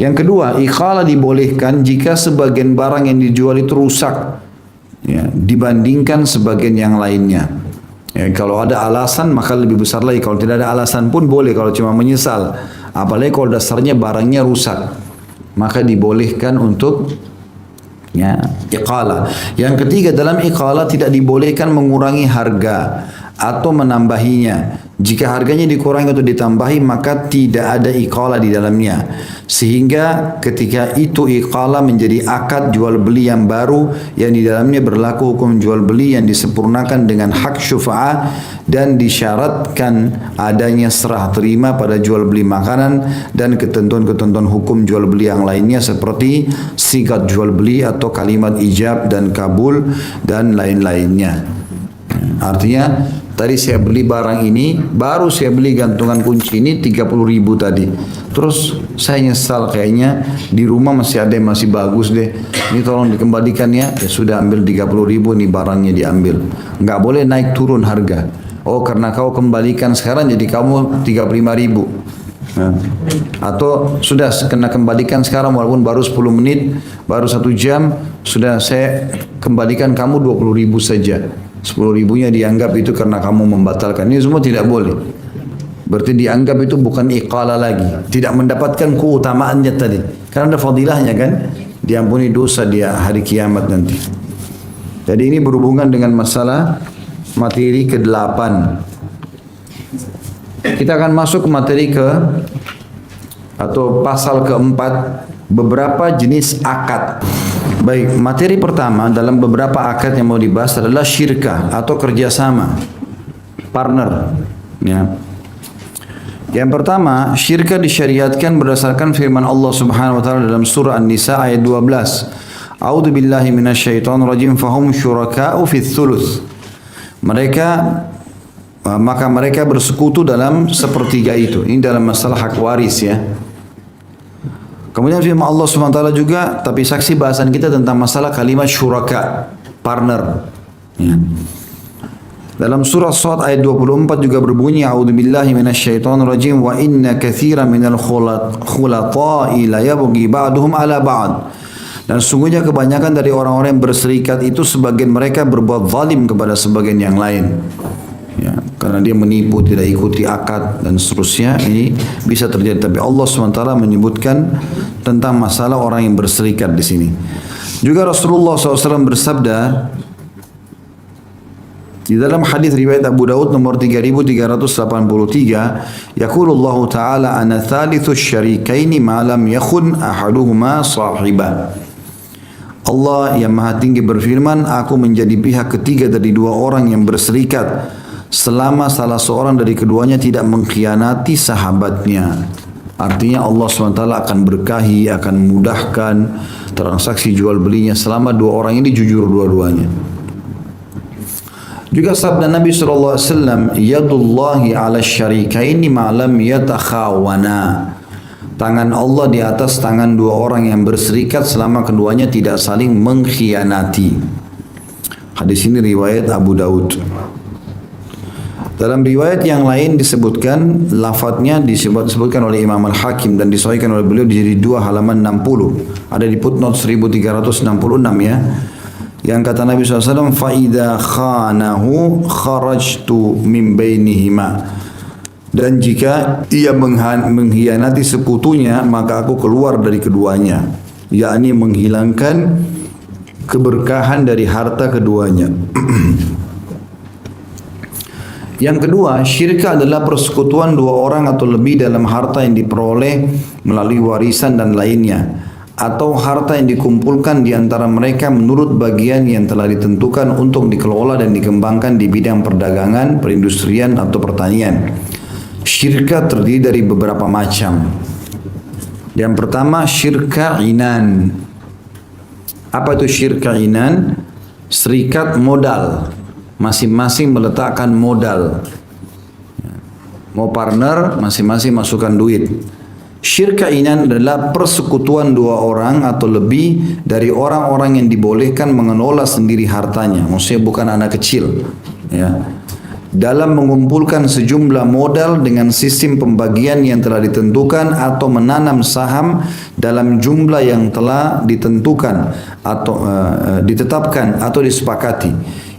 Yang kedua, iqalah dibolehkan jika sebagian barang yang dijual itu rusak, ya, dibandingkan sebagian yang lainnya. Ya, kalau ada alasan maka lebih besar lagi. Kalau tidak ada alasan pun boleh, kalau cuma menyesal. Apalagi kalau dasarnya barangnya rusak, maka dibolehkan untuk ya iqalah. Yang ketiga, dalam iqalah tidak dibolehkan mengurangi harga atau menambahinya. Jika harganya dikurangi atau ditambahi, maka tidak ada iqalah di dalamnya. Sehingga ketika itu iqalah menjadi akad jual beli yang baru yang di dalamnya berlaku hukum jual beli yang disempurnakan dengan hak syufa'ah dan disyaratkan adanya serah terima pada jual beli makanan dan ketentuan-ketentuan hukum jual beli yang lainnya seperti sigat jual beli atau kalimat ijab dan kabul dan lain-lainnya. Artinya tadi saya beli barang ini, baru saya beli gantungan kunci ini 30.000 tadi. Terus saya nyesal, kayaknya di rumah masih ada yang masih bagus deh. Ini tolong dikembalikan ya. Ya sudah, ambil 30.000 nih barangnya diambil. Enggak boleh naik turun harga. Oh karena kau kembalikan sekarang jadi kamu 35.000. Nah, atau sudah kena kembalikan sekarang walaupun baru 10 menit, baru 1 jam, sudah saya kembalikan kamu 20.000 saja. 10.000-nya dianggap itu karena kamu membatalkan. Ini semua tidak boleh. Berarti dianggap itu bukan iqalah lagi. Tidak mendapatkan keutamaannya tadi. Karena ada fadilahnya kan. Diampuni dosa dia hari kiamat nanti. Jadi ini berhubungan dengan masalah materi ke-8. Kita akan masuk ke materi atau pasal ke-4. Beberapa jenis akad. Baik, materi pertama dalam beberapa akad yang mau dibahas adalah syirkah atau kerjasama, partner. Ya. Yang pertama, syirkah disyariatkan berdasarkan firman Allah Subhanahu wa taala dalam surah An-Nisa ayat 12. A'udzu billahi minasyaitonir rajim fahum syuraka'u fits thuluts. Maka mereka bersekutu dalam sepertiga itu. Ini dalam masalah hak waris ya. Kemudian firman Allah SWT juga, tapi saksi bahasan kita tentang masalah kalimat syuraka, partner. Ya. Dalam surah Shad ayat 24 juga berbunyi, A'udzubillahi minasyaitonirrajim wa inna katsiran minal khulata'i la yabghi ba'duhum 'ala ba'd. Dan sungguhnya kebanyakan dari orang-orang yang berserikat itu sebagian mereka berbuat zalim kepada sebagian yang lain. Ya, karena dia menipu, tidak ikuti akad dan seterusnya, ini bisa terjadi. Tapi Allah SWT menyebutkan tentang masalah orang yang berserikat di sini. Juga Rasulullah SAW bersabda di dalam hadis riwayat Abu Daud nomor 3383, yaqulullah ta'ala ana thalithu syarikaini ma lam yakhun ahaduhuma sahibah. Allah yang Maha Tinggi berfirman, aku menjadi pihak ketiga dari dua orang yang berserikat selama salah seorang dari keduanya tidak mengkhianati sahabatnya. Artinya Allah SWT akan berkahi, akan memudahkan transaksi jual belinya selama dua orang ini jujur dua-duanya. Juga sabda Nabi SAW, yadullahi ala syarikaini ma'lam yatakhawana. Tangan Allah di atas tangan dua orang yang berserikat selama keduanya tidak saling mengkhianati. Hadis ini riwayat Abu Daud. Dalam riwayat yang lain disebutkan, lafadznya disebutkan oleh Imam Al-Hakim dan disahihkan oleh beliau di 2 halaman 60. Ada di footnote 1366 ya. Yang kata Nabi SAW, فَإِذَا خَانَهُ خَرَجْتُ مِنْ بَيْنِهِمَا. Dan jika ia mengkhianati sekutunya, maka aku keluar dari keduanya. Yakni menghilangkan keberkahan dari harta keduanya. Yang kedua, syirik adalah persekutuan dua orang atau lebih dalam harta yang diperoleh melalui warisan dan lainnya, atau harta yang dikumpulkan di antara mereka menurut bagian yang telah ditentukan untuk dikelola dan dikembangkan di bidang perdagangan, perindustrian atau pertanian. Syirka terdiri dari beberapa macam. Yang pertama, syirka inan. Apa itu syirka inan? Serikat modal. Masing-masing meletakkan modal. Mau partner, masing-masing masukkan duit. Syirka inan adalah persekutuan dua orang atau lebih dari orang-orang yang dibolehkan mengelola sendiri hartanya. Maksudnya bukan anak kecil. Ya. Dalam mengumpulkan sejumlah modal dengan sistem pembagian yang telah ditentukan atau menanam saham dalam jumlah yang telah ditentukan atau ditetapkan atau disepakati,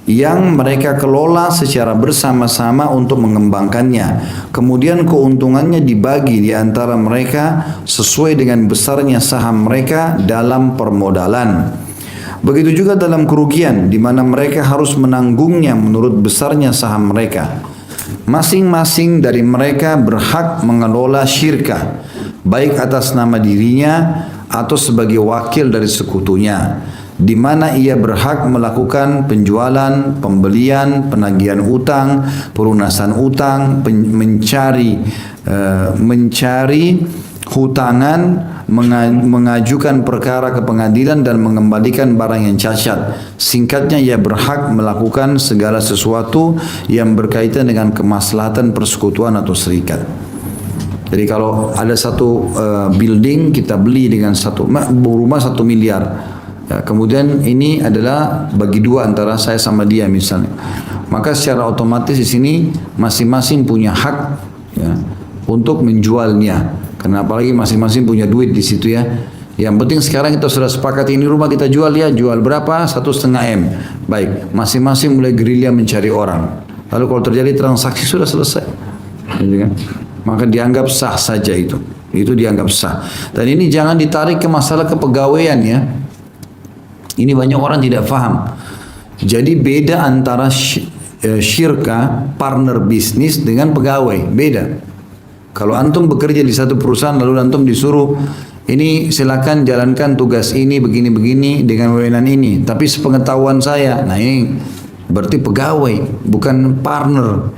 yang mereka kelola secara bersama-sama untuk mengembangkannya. Kemudian keuntungannya dibagi di antara mereka sesuai dengan besarnya saham mereka dalam permodalan. Begitu juga dalam kerugian, di mana mereka harus menanggungnya menurut besarnya saham mereka. Masing-masing dari mereka berhak mengelola syirka, baik atas nama dirinya atau sebagai wakil dari sekutunya, di mana ia berhak melakukan penjualan, pembelian, penagihan utang, pelunasan utang, mencari hutangan, mengajukan perkara ke pengadilan dan mengembalikan barang yang cacat. Singkatnya, ia berhak melakukan segala sesuatu yang berkaitan dengan kemaslahatan persekutuan atau serikat. Jadi kalau ada satu building kita beli dengan rumah 1 miliar. Ya, kemudian ini adalah bagi dua antara saya sama dia misalnya. Maka secara otomatis di sini masing-masing punya hak ya, untuk menjualnya. Karena apalagi masing-masing punya duit di situ ya. Yang penting sekarang kita sudah sepakat ini rumah kita jual ya. Jual berapa? 1,5 M. Baik, masing-masing mulai gerilya mencari orang. Lalu kalau terjadi transaksi sudah selesai. Gitu kan? Maka dianggap sah saja itu. Itu dianggap sah. Dan ini jangan ditarik ke masalah kepegawaian ya. Ini banyak orang tidak faham. Jadi beda antara syirka, partner bisnis dengan pegawai. Beda. Kalau antum bekerja di satu perusahaan lalu antum disuruh ini silakan jalankan tugas ini begini-begini dengan wewenang ini. Tapi sepengetahuan saya, nah ini berarti pegawai bukan partner.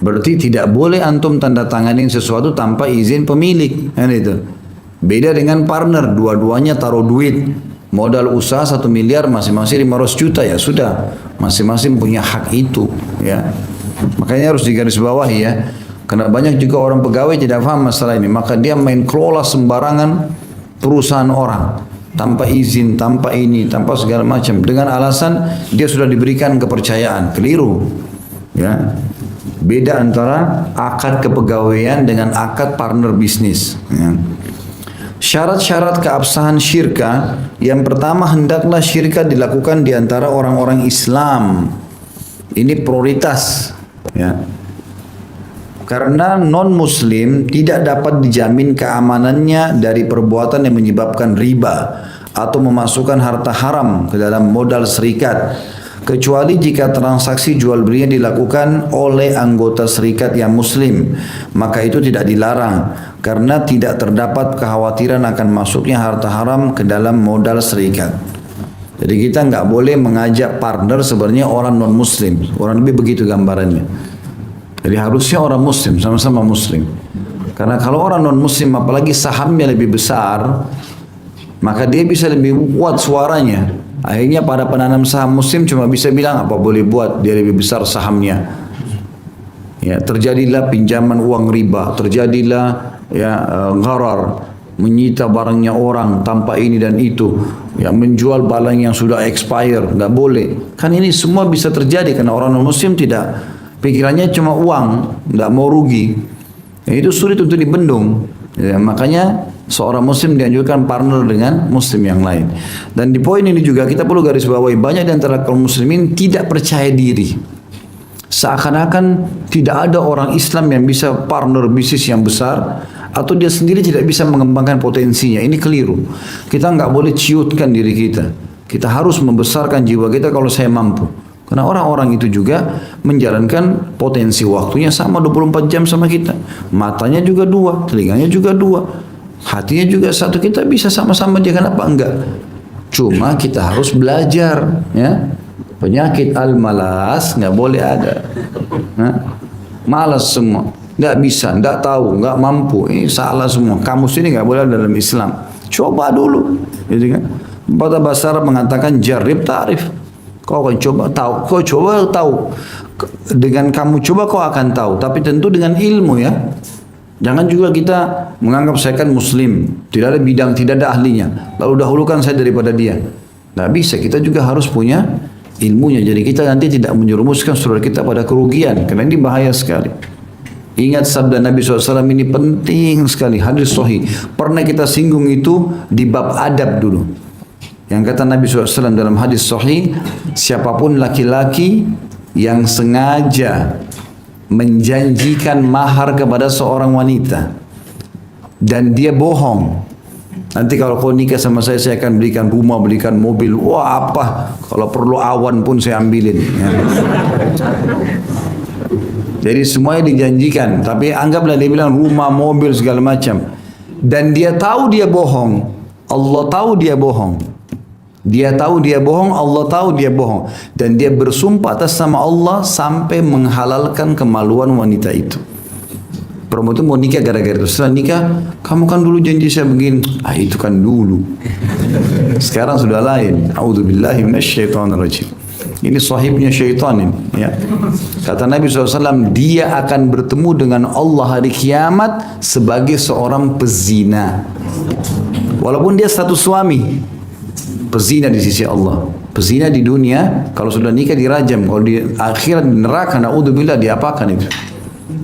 Berarti tidak boleh antum tanda tanganin sesuatu tanpa izin pemilik. Kan itu. Beda dengan partner, dua-duanya taruh duit. Modal usaha 1 miliar masing-masing 500 juta ya sudah. Masing-masing punya hak itu ya. Makanya harus digarisbawahi ya. Karena banyak juga orang pegawai tidak paham masalah ini. Maka dia main kelola sembarangan perusahaan orang. Tanpa izin, tanpa ini, tanpa segala macam. Dengan alasan dia sudah diberikan kepercayaan. Keliru. Ya. Beda antara akad kepegawaian dengan akad partner bisnis. Ya. Syarat-syarat keabsahan syirka, yang pertama hendaklah syirka dilakukan di antara orang-orang Islam. Ini prioritas. Ya. Karena non-muslim tidak dapat dijamin keamanannya dari perbuatan yang menyebabkan riba atau memasukkan harta haram ke dalam modal serikat, kecuali jika transaksi jual belinya dilakukan oleh anggota serikat yang muslim, maka itu tidak dilarang karena tidak terdapat kekhawatiran akan masuknya harta haram ke dalam modal serikat. Jadi kita nggak boleh mengajak partner sebenarnya orang non muslim, orang lebih begitu gambarannya. Jadi harusnya orang muslim, sama-sama muslim. Karena kalau orang non muslim apalagi sahamnya lebih besar, maka dia bisa lebih kuat suaranya. Akhirnya para penanam saham muslim cuma bisa bilang apa boleh buat, dia lebih besar sahamnya. Ya, terjadilah pinjaman uang riba, terjadilah ya gharar, menyita barangnya orang tanpa ini dan itu, ya menjual barang yang sudah expire, nggak boleh. Kan ini semua bisa terjadi karena orang non muslim tidak, pikirannya cuma uang, nggak mau rugi. Ya, itu sulit untuk dibendung. Ya, makanya seorang muslim dianjurkan partner dengan muslim yang lain. Dan di poin ini juga kita perlu garis bawahi, banyak di antara kaum muslimin tidak percaya diri. Seakan-akan tidak ada orang Islam yang bisa partner bisnis yang besar, atau dia sendiri tidak bisa mengembangkan potensinya. Ini keliru. Kita nggak boleh ciutkan diri kita. Kita harus membesarkan jiwa kita kalau saya mampu. Karena orang-orang itu juga menjalankan potensi waktunya sama 24 jam sama kita. Matanya juga dua, telinganya juga dua, hatinya juga satu. Kita bisa sama-sama dia, kenapa enggak? Cuma kita harus belajar, ya. Penyakit al-malas nggak boleh ada. Malas semua, nggak bisa, nggak tahu, nggak mampu. Ini salah semua. Kamus ini nggak boleh ada dalam Islam. Coba dulu, gitu kan? Bahasa Arab mengatakan jarib ta'rif. Kau akan coba tahu, kau coba tahu. Dengan kamu coba kau akan tahu, tapi tentu dengan ilmu, ya. Jangan juga kita menganggap saya kan muslim, tidak ada bidang, tidak ada ahlinya, lalu dahulukan saya daripada dia. Nggak bisa, kita juga harus punya ilmunya. Jadi kita nanti tidak menjerumuskan saudara kita pada kerugian, karena ini bahaya sekali. Ingat sabda Nabi SAW ini penting sekali, hadis sahih. Pernah kita singgung itu di bab adab dulu. Yang kata Nabi SAW dalam hadis sahih, siapapun laki-laki yang sengaja menjanjikan mahar kepada seorang wanita dan dia bohong, nanti kalau kau nikah sama saya akan belikan rumah, belikan mobil, wah apa, kalau perlu awan pun saya ambilin, ya. Jadi semuanya dijanjikan, tapi anggaplah dia bilang rumah, mobil, segala macam, dan dia tahu dia bohong, Allah tahu dia bohong. Dia tahu dia bohong, Allah tahu dia bohong. Dan dia bersumpah atas nama Allah sampai menghalalkan kemaluan wanita itu. Perempuan itu mau nikah gara-gara itu. Setelah nikah, kamu kan dulu janji saya begini. Itu kan dulu. Sekarang sudah lain. A'udzubillahi minasyaitonirrajim. Ini sahibnya syaitan ini, ya. Kata Nabi SAW, dia akan bertemu dengan Allah hari kiamat sebagai seorang pezina. Walaupun dia status suami, pezina di sisi Allah. Pezina di dunia, kalau sudah nikah dirajam, kalau di akhirat di neraka, naudzubillah, diapakan itu?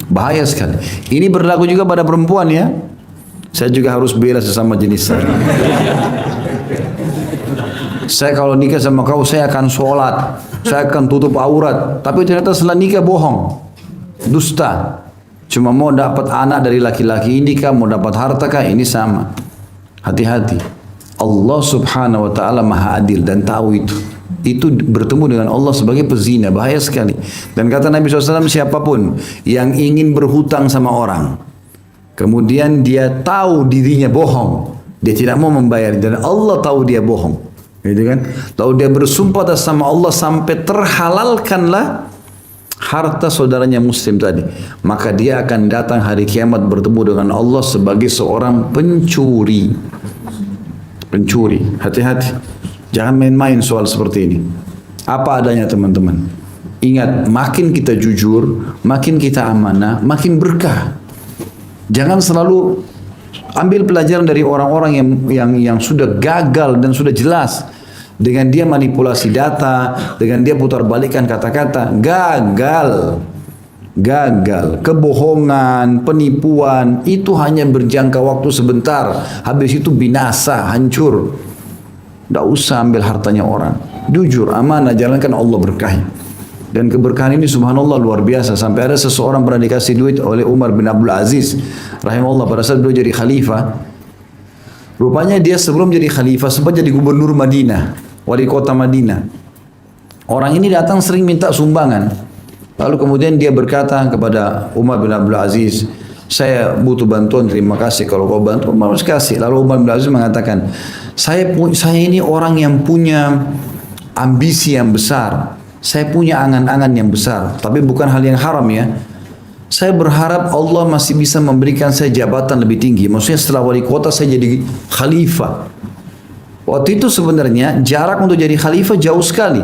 Bahaya sekali. Ini berlaku juga pada perempuan, ya. Saya juga harus bela sesama jenis saya. Saya kalau nikah sama kau, saya akan sholat, saya akan tutup aurat, tapi ternyata setelah nikah bohong, dusta. Cuma mau dapat anak dari laki-laki ini kah, mau dapat harta kah, ini sama. Hati-hati. Allah Subhanahu wa taala Maha Adil dan tahu itu. Itu bertemu dengan Allah sebagai pezina, bahaya sekali. Dan kata Nabi SAW, siapapun yang ingin berhutang sama orang, kemudian dia tahu dirinya bohong, dia tidak mau membayar, dan Allah tahu dia bohong, gitu kan? Lalu dia bersumpah atas nama Allah sampai terhalalkanlah harta saudaranya muslim tadi, maka dia akan datang hari kiamat bertemu dengan Allah sebagai seorang pencuri. Pencuri, hati-hati. Jangan main-main soal seperti ini. Apa adanya teman-teman. Ingat, makin kita jujur, makin kita amanah, makin berkah. Jangan selalu ambil pelajaran dari orang-orang yang sudah gagal dan sudah jelas. Dengan dia manipulasi data, dengan dia putar balikan kata-kata, gagal. Gagal, kebohongan, penipuan, itu hanya berjangka waktu sebentar. Habis itu binasa, hancur. Tidak usah ambil hartanya orang. Jujur, amanah, jalankan, Allah berkahi. Dan keberkahan ini subhanallah luar biasa. Sampai ada seseorang pernah dikasih duit oleh Umar bin Abdul Aziz rahimahullah pada saat beliau jadi khalifah. Rupanya dia sebelum jadi khalifah sempat jadi gubernur Madinah, wali kota Madinah. Orang ini datang sering minta sumbangan. Lalu kemudian dia berkata kepada Umar bin Abdul Aziz, saya butuh bantuan, terima kasih kalau kau bantu, Umar harus kasih. Lalu Umar bin Abdul Aziz mengatakan, saya ini orang yang punya ambisi yang besar, saya punya angan-angan yang besar, tapi bukan hal yang haram, ya. Saya berharap Allah masih bisa memberikan saya jabatan lebih tinggi. Maksudnya setelah wali kota saya jadi khalifah. Waktu itu sebenarnya jarak untuk jadi khalifah jauh sekali.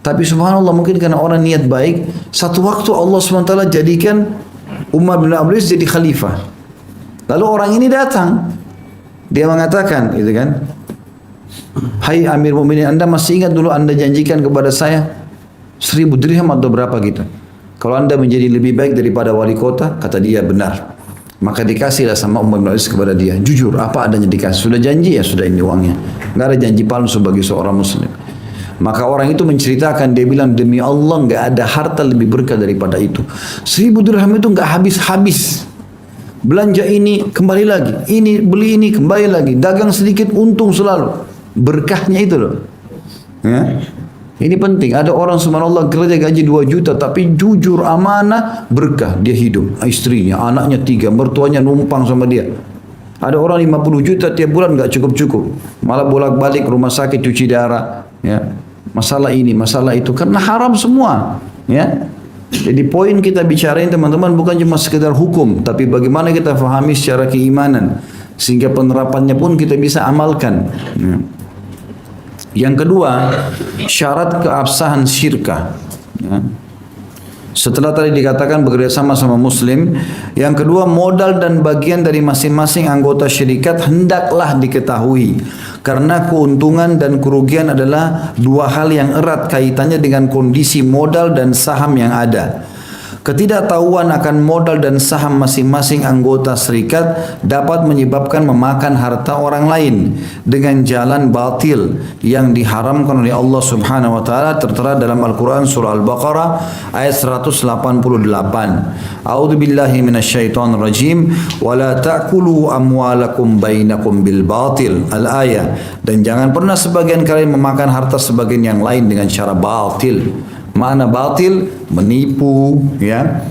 Tapi subhanallah mungkin karena orang niat baik, satu waktu Allah SWT jadikan Umar bin Abdul Aziz jadi khalifah. Lalu orang ini datang, dia mengatakan, gitu kan, hai Amir Mu'minin, Anda masih ingat dulu Anda janjikan kepada saya 1000 dirham atau berapa gitu. Kalau Anda menjadi lebih baik daripada wali kota, kata dia benar. Maka dikasihlah sama Umar bin Aziz kepada dia. Jujur, apa adanya dikasih. Sudah janji, ya sudah ini uangnya. Nggak ada janji palsu bagi seorang muslim. Maka orang itu menceritakan, dia bilang, demi Allah nggak ada harta lebih berkah daripada itu. 1000 dirham itu nggak habis-habis. Belanja ini kembali lagi, ini beli ini kembali lagi, dagang sedikit untung selalu. Berkahnya itu loh. Ya. Ini penting. Ada orang subhanallah kerja gaji 2 juta tapi jujur, amanah, berkah, dia hidup. Istrinya, anaknya 3, mertuanya numpang sama dia. Ada orang 50 juta tiap bulan nggak cukup-cukup, malah bolak-balik rumah sakit cuci darah, ya. Masalah ini, masalah itu, karena haram semua, ya. Jadi poin kita bicarain teman-teman bukan cuma sekedar hukum, tapi bagaimana kita fahami secara keimanan, sehingga penerapannya pun kita bisa amalkan. Ya. Yang kedua, syarat keabsahan syirkah. Ya. Setelah tadi dikatakan bekerjasama sama muslim, yang kedua modal dan bagian dari masing-masing anggota syarikat hendaklah diketahui, karena keuntungan dan kerugian adalah dua hal yang erat kaitannya dengan kondisi modal dan saham yang ada. Ketidaktahuan akan modal dan saham masing-masing anggota serikat dapat menyebabkan memakan harta orang lain dengan jalan batil yang diharamkan oleh Allah Subhanahu wa taala, tertera dalam Al-Qur'an surah Al-Baqarah ayat 188. A'udzu billahi minasyaitonir rajim wa la ta'kulu amwalakum bainakum bil batil al-ayah, dan jangan pernah sebagian kalian memakan harta sebagian yang lain dengan cara batil. Makna batil, menipu, ya,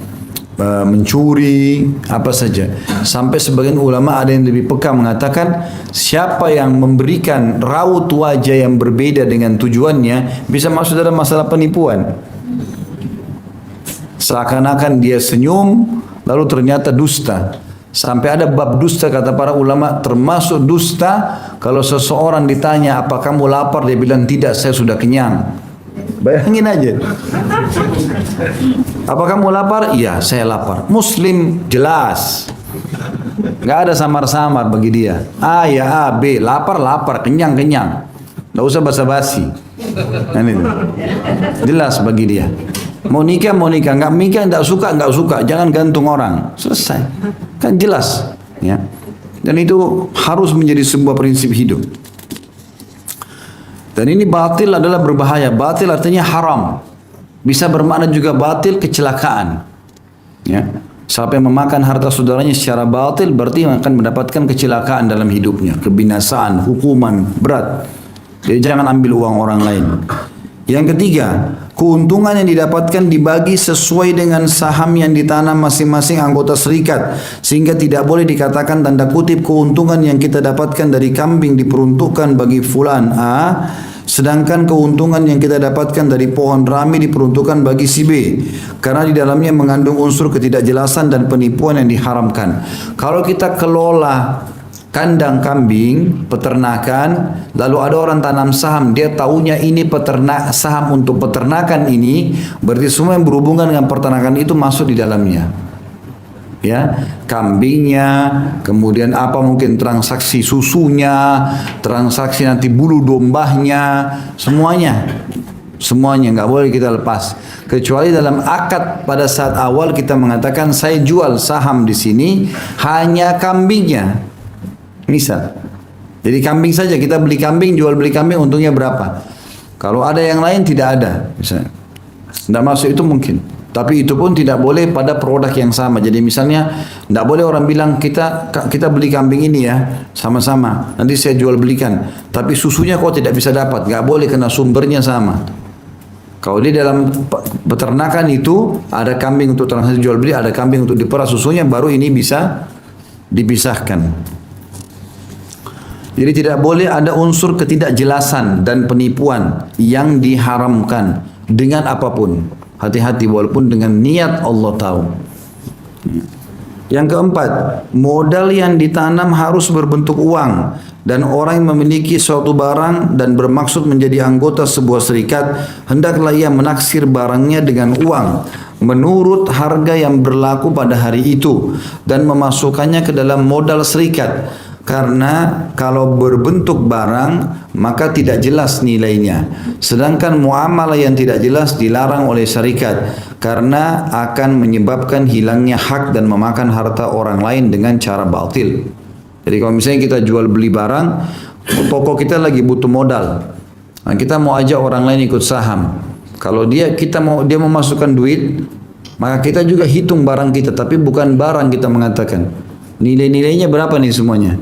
mencuri, apa saja. Sampai sebagian ulama ada yang lebih peka mengatakan siapa yang memberikan raut wajah yang berbeda dengan tujuannya bisa masuk dalam masalah penipuan. Seakan-akan dia senyum lalu ternyata dusta. Sampai ada bab dusta, kata para ulama, termasuk dusta kalau seseorang ditanya apa kamu lapar, dia bilang tidak, saya sudah kenyang. Bayangin aja. Apa kamu lapar? Iya, saya lapar. Muslim jelas. Gak ada samar-samar bagi dia. A ya A, B, lapar, kenyang. Gak usah basa-basi. Nah, itu. Jelas bagi dia. Mau nikah, nggak nikah, nggak suka. Jangan gantung orang. Selesai. Kan jelas. Ya. Dan itu harus menjadi sebuah prinsip hidup. Dan ini batil adalah berbahaya. Batil artinya haram. Bisa bermakna juga batil kecelakaan. Ya. Sampai memakan harta saudaranya secara batil berarti akan mendapatkan kecelakaan dalam hidupnya, kebinasaan, hukuman berat. Jadi jangan ambil uang orang lain. Yang ketiga, keuntungan yang didapatkan dibagi sesuai dengan saham yang ditanam masing-masing anggota serikat, sehingga tidak boleh dikatakan tanda kutip keuntungan yang kita dapatkan dari kambing diperuntukkan bagi fulan A, sedangkan keuntungan yang kita dapatkan dari pohon rami diperuntukkan bagi si B, karena di dalamnya mengandung unsur ketidakjelasan dan penipuan yang diharamkan. Kalau kita kelola kandang kambing, peternakan, lalu ada orang tanam saham, dia taunya ini peternak, saham untuk peternakan ini, berarti semua yang berhubungan dengan peternakan itu masuk di dalamnya. Ya, kambingnya, kemudian apa mungkin transaksi susunya, transaksi nanti bulu dombanya, semuanya nggak boleh kita lepas. Kecuali dalam akad pada saat awal kita mengatakan saya jual saham di sini hanya kambingnya. Misal, jadi kambing saja, kita beli kambing, jual beli kambing, untungnya berapa? Kalau ada yang lain tidak ada, misalnya, tidak masuk itu mungkin. Tapi itu pun tidak boleh pada produk yang sama. Jadi misalnya, tidak boleh orang bilang kita beli kambing ini ya, sama-sama. Nanti saya jual belikan. Tapi susunya kok tidak bisa dapat, nggak boleh karena sumbernya sama. Kalau di dalam peternakan itu ada kambing untuk transaksi jual beli, ada kambing untuk diperah susunya, baru ini bisa dipisahkan. Jadi tidak boleh ada unsur ketidakjelasan dan penipuan yang diharamkan dengan apapun. Hati-hati walaupun dengan niat Allah tahu. Yang keempat, modal yang ditanam harus berbentuk uang, dan orang yang memiliki suatu barang dan bermaksud menjadi anggota sebuah serikat hendaklah ia menaksir barangnya dengan uang menurut harga yang berlaku pada hari itu dan memasukkannya ke dalam modal serikat. Karena kalau berbentuk barang maka tidak jelas nilainya. Sedangkan muamalah yang tidak jelas dilarang oleh syarikat karena akan menyebabkan hilangnya hak dan memakan harta orang lain dengan cara batil. Jadi kalau misalnya kita jual beli barang, toko kita lagi butuh modal. Nah, kita mau ajak orang lain ikut saham. Kalau dia mau masukkan duit, maka kita juga hitung barang kita, tapi bukan barang kita mengatakan. Nilai-nilainya berapa nih semuanya?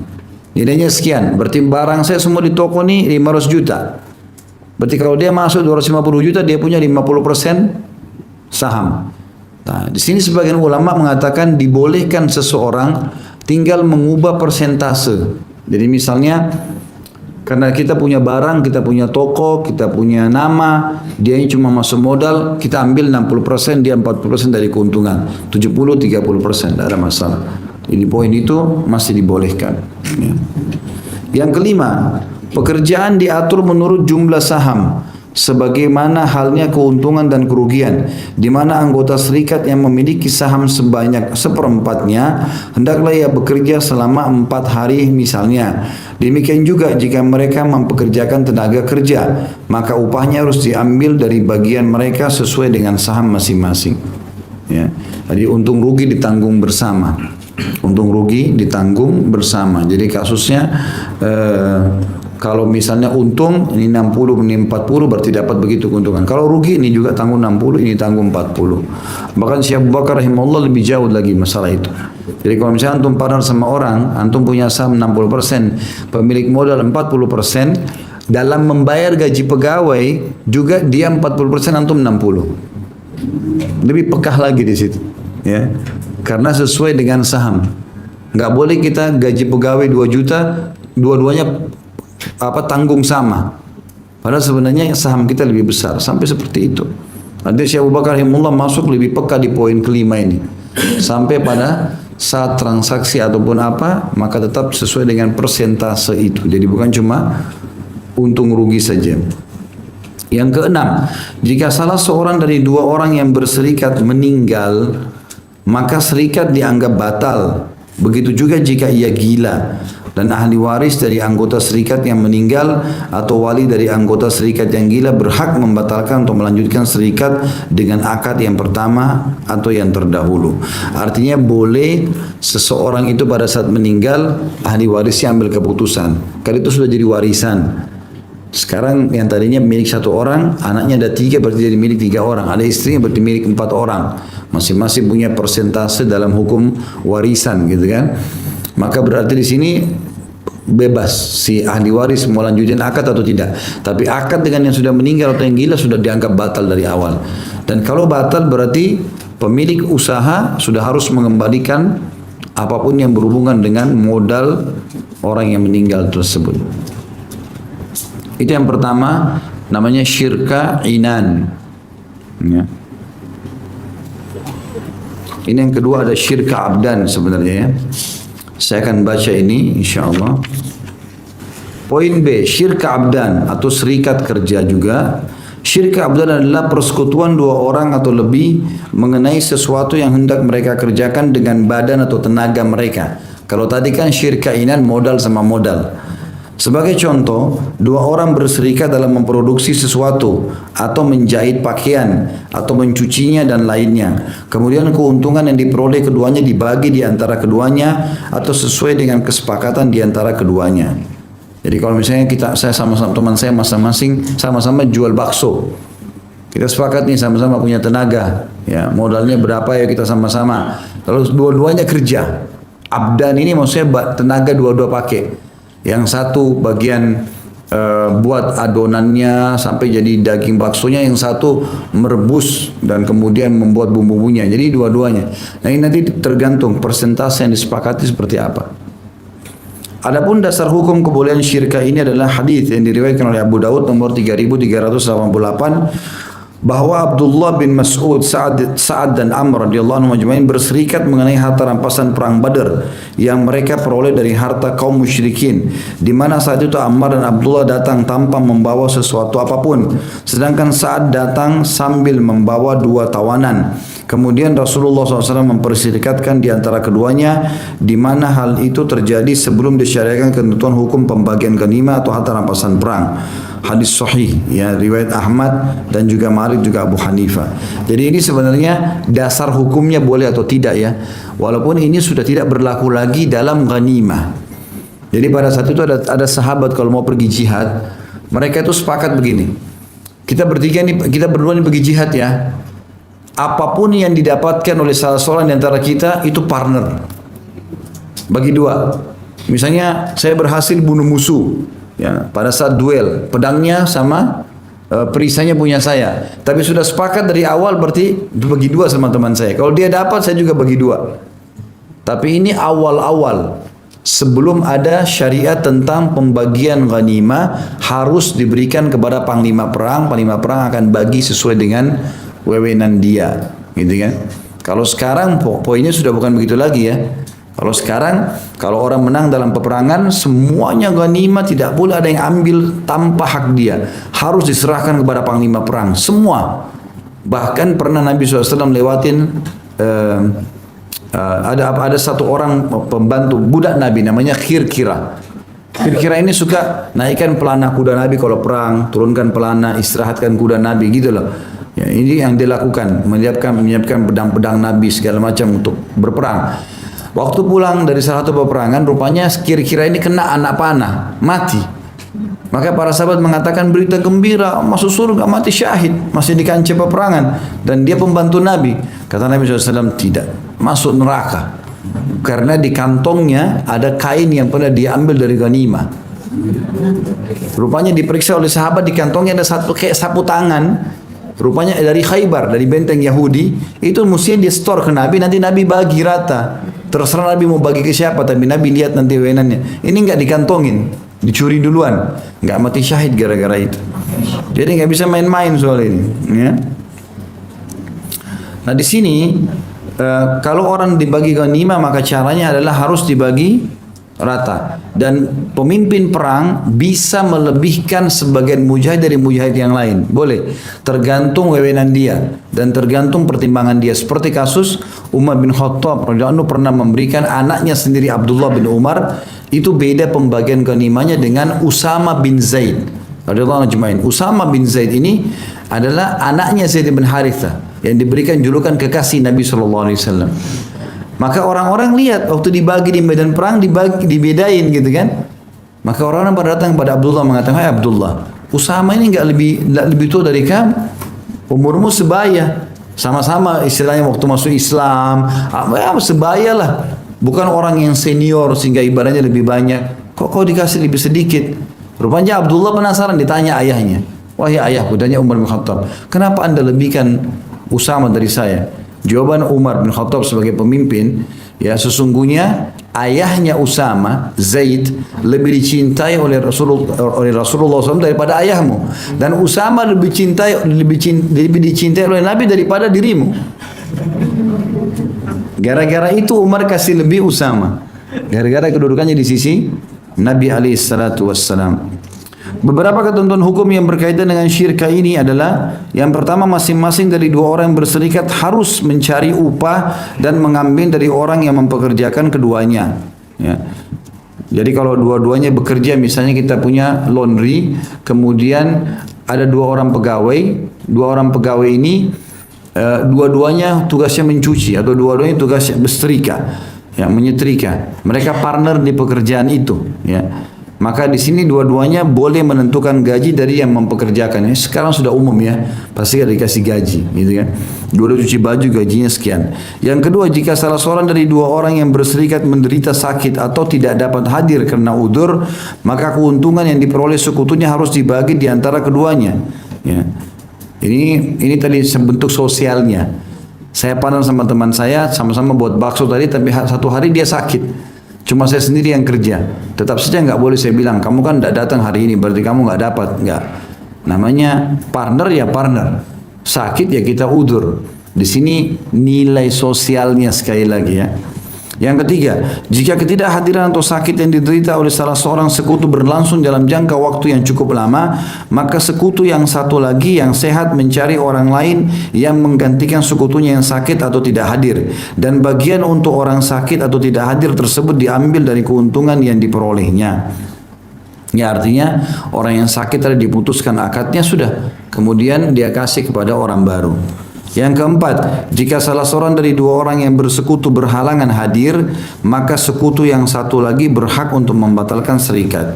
Nilainya sekian. Berarti barang saya semua di toko nih 500 juta. Berarti kalau dia masuk 250 juta, dia punya 50% saham. Nah, di sini sebagian ulama mengatakan dibolehkan seseorang tinggal mengubah persentase. Jadi misalnya karena kita punya barang, kita punya toko, kita punya nama, dia cuma masuk modal, kita ambil 60%, dia 40% dari keuntungan. 70-30%, tidak ada masalah. Ini poin itu masih dibolehkan. Ya. Yang kelima, pekerjaan diatur menurut jumlah saham. Sebagaimana halnya keuntungan dan kerugian, di mana anggota serikat yang memiliki saham sebanyak seperempatnya hendaklah ia bekerja selama 4 hari misalnya. Demikian juga jika mereka mempekerjakan tenaga kerja, maka upahnya harus diambil dari bagian mereka sesuai dengan saham masing-masing. Ya. Jadi untung rugi ditanggung bersama. Untung rugi ditanggung bersama. Jadi kasusnya kalau misalnya untung ini 60, ini 40 berarti dapat begitu keuntungan. Kalau rugi ini juga tanggung 60, ini tanggung 40. Bahkan Syekh Abu Bakar rahimahullah lebih jauh lagi masalah itu. Jadi kalau misalnya antum partner sama orang, antum punya saham 60%, pemilik modal 40%, dalam membayar gaji pegawai juga dia 40%, antum 60. Lebih pekah lagi di situ, ya. Karena sesuai dengan saham. Nggak boleh kita gaji pegawai 2 juta, dua-duanya tanggung sama. Padahal sebenarnya saham kita lebih besar. Sampai seperti itu. Nanti Syekh Abu Bakar rahimahullah masuk lebih peka di poin kelima ini. Sampai pada saat transaksi ataupun apa, maka tetap sesuai dengan persentase itu. Jadi bukan cuma untung rugi saja. Yang keenam, jika salah seorang dari 2 orang yang berserikat meninggal, maka serikat dianggap batal. Begitu juga jika ia gila dan ahli waris dari anggota serikat yang meninggal atau wali dari anggota serikat yang gila berhak membatalkan untuk melanjutkan serikat dengan akad yang pertama atau yang terdahulu. Artinya boleh seseorang itu pada saat meninggal ahli warisnya ambil keputusan. Kalau itu sudah jadi warisan. Sekarang yang tadinya milik 1 orang, anaknya ada 3 berarti jadi milik 3 orang. Ada istrinya berarti milik 4 orang. Masing-masing punya persentase dalam hukum warisan gitu kan. Maka berarti di sini bebas si ahli waris mau lanjutin akad atau tidak. Tapi akad dengan yang sudah meninggal atau yang gila sudah dianggap batal dari awal. Dan kalau batal berarti pemilik usaha sudah harus mengembalikan apapun yang berhubungan dengan modal orang yang meninggal tersebut. Itu yang pertama, namanya syirka inan. Ya. Ini yang kedua ada syirka abdan sebenarnya ya. Saya akan baca ini insyaallah. Poin B, syirka abdan atau serikat kerja juga. Syirka abdan adalah persekutuan 2 orang atau lebih mengenai sesuatu yang hendak mereka kerjakan dengan badan atau tenaga mereka. Kalau tadi kan syirka inan modal sama modal. Sebagai contoh, 2 orang berserikat dalam memproduksi sesuatu atau menjahit pakaian atau mencucinya dan lainnya. Kemudian keuntungan yang diperoleh keduanya dibagi di antara keduanya atau sesuai dengan kesepakatan di antara keduanya. Jadi kalau misalnya saya sama-sama teman saya masing-masing sama-sama jual bakso. Kita sepakat nih sama-sama punya tenaga, ya modalnya berapa ya kita sama-sama. Lalu dua-duanya kerja. Abdan ini maksudnya tenaga dua-dua pakai. Yang satu bagian buat adonannya sampai jadi daging baksonya, yang satu merebus dan kemudian membuat bumbu-bumbunya. Jadi dua-duanya. Nah ini nanti tergantung persentase yang disepakati seperti apa. Adapun dasar hukum kebolehan syirka ini adalah hadis yang diriwayatkan oleh Abu Daud nomor 3388 bahwa Abdullah bin Mas'ud, Sa'ad dan Amr radhiyallahu anhum ajma'in berserikat mengenai harta rampasan perang Badar yang mereka peroleh dari harta kaum musyrikin, di mana saat itu Ammar dan Abdullah datang tanpa membawa sesuatu apapun, sedangkan Sa'ad datang sambil membawa 2 tawanan. Kemudian Rasulullah SAW memperserikatkan di antara keduanya, di mana hal itu terjadi sebelum disyariatkan ketentuan hukum pembagian ghanimah atau harta rampasan perang. Hadis sahih ya, riwayat Ahmad dan juga Malik juga Abu Hanifah. Jadi ini sebenarnya dasar hukumnya boleh atau tidak ya, walaupun ini sudah tidak berlaku lagi dalam ghanimah. Jadi pada saat itu ada sahabat kalau mau pergi jihad, mereka itu sepakat begini, kita berdua nih pergi jihad ya, apapun yang didapatkan oleh salah seorang di antara kita itu partner, bagi 2. Misalnya saya berhasil bunuh musuh ya, pada saat duel pedangnya sama perisainya punya saya. Tapi sudah sepakat dari awal berarti bagi dua sama teman saya. Kalau dia dapat saya juga bagi dua. Tapi ini awal-awal. Sebelum ada syariat tentang pembagian ghanimah harus diberikan kepada panglima perang. Panglima perang akan bagi sesuai dengan wewenang dia, gitu kan? Kalau sekarang poinnya sudah bukan begitu lagi ya. Kalau sekarang kalau orang menang dalam peperangan semuanya ghanimah, tidak boleh ada yang ambil tanpa hak dia. Harus diserahkan kepada panglima perang semua. Bahkan pernah Nabi SAW lewatin ada satu orang pembantu budak Nabi namanya Khirkira. Khirkira ini suka naikkan pelana kuda Nabi kalau perang, turunkan pelana, istirahatkan kuda Nabi gitu loh. Ya, ini yang dilakukan, menyiapkan pedang-pedang Nabi segala macam untuk berperang. Waktu pulang dari salah satu peperangan, rupanya Khirkira ini kena anak panah, mati. Maka para sahabat mengatakan berita gembira, masuk surga, mati syahid, masih di kancah peperangan, dan dia pembantu Nabi. Kata Nabi SAW, tidak, masuk neraka. Karena di kantongnya ada kain yang pernah diambil dari ghanimah. Rupanya diperiksa oleh sahabat, di kantongnya ada satu kayak sapu tangan. Rupanya dari Khaybar, dari benteng Yahudi. Itu mestinya dia store ke Nabi, nanti Nabi bagi rata. Terserah Nabi mau bagi ke siapa, tapi Nabi lihat nanti wewenannya. Ini enggak dikantongin, dicuri duluan, enggak mati syahid gara-gara itu. Jadi enggak bisa main-main soal ini. Ya. Nah di sini kalau orang dibagi ghanimah maka caranya adalah harus dibagi rata, dan pemimpin perang bisa melebihkan sebagian mujahid dari mujahid yang lain, boleh, tergantung wewenang dia dan tergantung pertimbangan dia. Seperti kasus Umar bin Khattab radhiyallahu anhu pernah memberikan anaknya sendiri Abdullah bin Umar, itu beda pembagian ghanimahnya dengan Usama bin Zaid radhiyallahu anhu. Usama bin Zaid ini adalah anaknya Zaid bin Harithah yang diberikan julukan kekasih Nabi SAW. Maka orang-orang lihat waktu dibagi di medan perang dibedain gitu kan. Maka orang-orang pada datang kepada Abdullah mengatakan, "Hai Abdullah, Usama ini enggak lebih tua dari kamu. Umurmu sebaya. Sama-sama istilahnya waktu masuk Islam, sebaya lah. Bukan orang yang senior sehingga ibaratnya lebih banyak. Kok kau dikasih lebih sedikit?" Rupanya Abdullah penasaran, ditanya ayahnya. "Wahai ayahku," tanya Umar bin Khattab, "kenapa anda lebihkan Usama dari saya?" Jawaban Umar bin Khattab sebagai pemimpin, ya sesungguhnya ayahnya Usama, Zaid, lebih dicintai oleh Rasulullah SAW daripada ayahmu, dan Usama lebih dicintai oleh Nabi daripada dirimu. Gara-gara itu Umar kasih lebih Usama, gara-gara kedudukannya di sisi Nabi SAW. Beberapa ketentuan hukum yang berkaitan dengan syirka ini adalah, yang pertama, masing-masing dari dua orang yang berserikat harus mencari upah dan mengambil dari orang yang mempekerjakan keduanya. Ya. Jadi kalau dua-duanya bekerja, misalnya kita punya laundry, kemudian ada dua orang pegawai ini dua-duanya tugasnya mencuci atau dua-duanya tugasnya bersetrika, ya, menyetrika. Mereka partner di pekerjaan itu, ya. Maka di sini dua-duanya boleh menentukan gaji dari yang mempekerjakan. Ini sekarang sudah umum ya, pasti dikasih gaji, gitu kan. Dua cuci baju gajinya sekian. Yang kedua, jika salah seorang dari dua orang yang berserikat menderita sakit atau tidak dapat hadir karena udzur, maka keuntungan yang diperoleh sekutunya harus dibagi di antara keduanya. Ya. Ini tadi bentuk sosialnya. Saya panen sama teman saya, sama-sama buat bakso tadi, tapi satu hari dia sakit. Cuma saya sendiri yang kerja. Tetap saja nggak boleh saya bilang, kamu kan tidak datang hari ini, berarti kamu nggak dapat. Nggak. Namanya partner ya partner. Sakit ya kita udzur. Di sini nilai sosialnya sekali lagi ya. Yang ketiga, jika ketidakhadiran atau sakit yang diderita oleh salah seorang sekutu berlangsung dalam jangka waktu yang cukup lama, maka sekutu yang satu lagi yang sehat mencari orang lain yang menggantikan sekutunya yang sakit atau tidak hadir. Dan bagian untuk orang sakit atau tidak hadir tersebut diambil dari keuntungan yang diperolehnya. Ya, artinya orang yang sakit tadi diputuskan akadnya sudah, kemudian dia kasih kepada orang baru. Yang keempat, jika salah seorang dari dua orang yang bersekutu berhalangan hadir, maka sekutu yang satu lagi berhak untuk membatalkan serikat.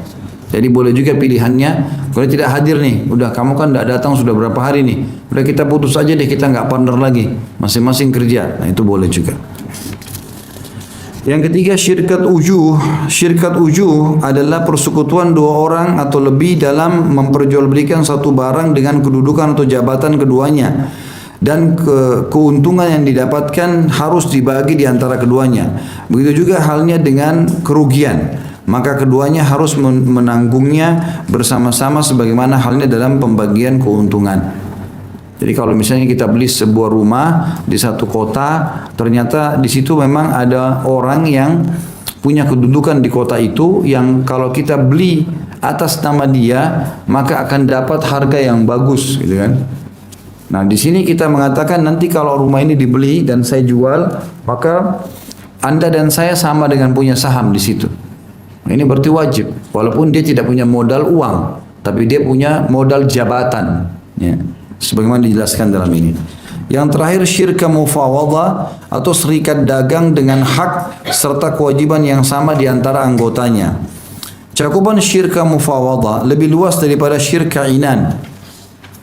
Jadi boleh juga pilihannya, kalau tidak hadir nih, udah kamu kan tidak datang sudah berapa hari nih, udah kita putus aja deh, kita nggak partner lagi, masing-masing kerja. Nah itu boleh juga. Yang ketiga syirkat ujuh. Syirkat ujuh adalah persekutuan dua orang atau lebih dalam memperjualbelikan satu barang dengan kedudukan atau jabatan keduanya, dan keuntungan yang didapatkan harus dibagi di antara keduanya. Begitu juga halnya dengan kerugian, maka keduanya harus menanggungnya bersama-sama sebagaimana halnya dalam pembagian keuntungan. Jadi kalau misalnya kita beli sebuah rumah di satu kota, ternyata di situ memang ada orang yang punya kedudukan di kota itu, yang kalau kita beli atas nama dia maka akan dapat harga yang bagus, gitu kan. Nah, di sini kita mengatakan nanti kalau rumah ini dibeli dan saya jual, maka Anda dan saya sama dengan punya saham di situ. Nah, ini berarti wajib, walaupun dia tidak punya modal uang, tapi dia punya modal jabatan, ya. Sebagaimana dijelaskan dalam ini. Yang terakhir syirka mufawadah atau serikat dagang dengan hak serta kewajiban yang sama di antara anggotanya. Cakupan syirka mufawadah lebih luas daripada syirka inan.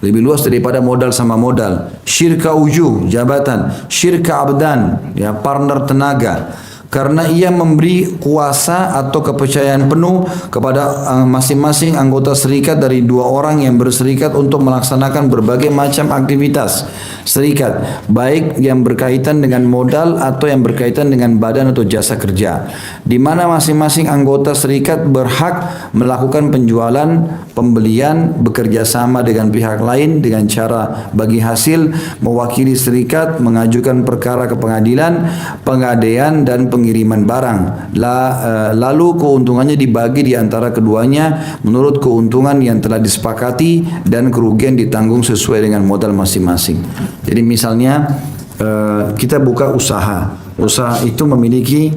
Lebih luas daripada modal sama modal. Syirka ujuh, jabatan. Syirka abdan, ya, partner tenaga. Karena ia memberi kuasa atau kepercayaan penuh kepada masing-masing anggota serikat dari dua orang yang berserikat untuk melaksanakan berbagai macam aktivitas serikat, baik yang berkaitan dengan modal atau yang berkaitan dengan badan atau jasa kerja, di mana masing-masing anggota serikat berhak melakukan penjualan, pembelian, bekerja sama dengan pihak lain dengan cara bagi hasil, mewakili serikat, mengajukan perkara ke pengadilan, pengadaian dan pengiriman barang. Lalu keuntungannya dibagi di antara keduanya menurut keuntungan yang telah disepakati dan kerugian ditanggung sesuai dengan modal masing-masing. Jadi misalnya kita buka usaha. Usaha itu memiliki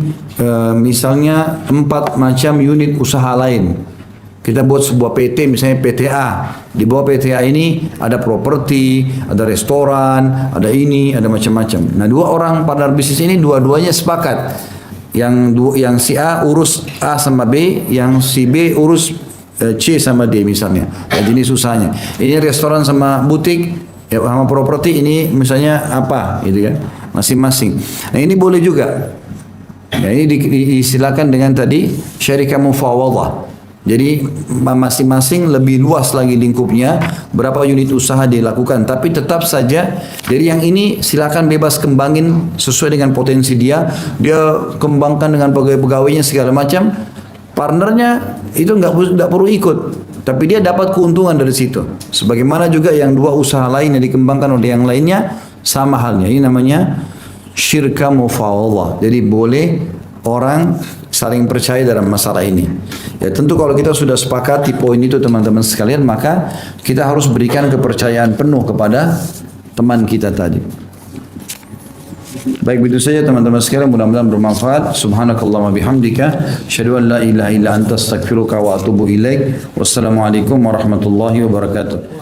misalnya 4 macam unit usaha lain. Kita buat sebuah PT, misalnya PTA. Di bawah PTA ini ada properti, ada restoran, ada ini, ada macam-macam. Nah, dua orang partner bisnis ini dua-duanya sepakat. Yang si A urus A sama B, yang si B urus C sama D misalnya. Nah, jenis usahanya. Ini restoran sama butik, ya, sama properti ini misalnya apa, gitu kan? Masing-masing. Nah, ini boleh juga. Nah, ini disilakan dengan tadi syarikah mufawadah. Jadi masing-masing lebih luas lagi lingkupnya, berapa unit usaha dilakukan, tapi tetap saja jadi yang ini silakan bebas kembangin sesuai dengan potensi dia kembangkan dengan pegawai-pegawainya segala macam. Partnernya itu nggak perlu ikut, tapi dia dapat keuntungan dari situ. Sebagaimana juga yang dua usaha lain yang dikembangkan oleh yang lainnya sama halnya. Ini namanya syirka mufawadah. Jadi boleh orang saling percaya dalam masalah ini. Ya, tentu kalau kita sudah sepakati poin itu teman-teman sekalian, maka kita harus berikan kepercayaan penuh kepada teman kita tadi. Baik, begitu saja teman-teman sekalian, mudah-mudahan bermanfaat. Subhanakallahumma bihamdika, asyhadu an la ilaha illa anta astaghfiruka wa atubu ilaik. Wassalamualaikum warahmatullahi wabarakatuh.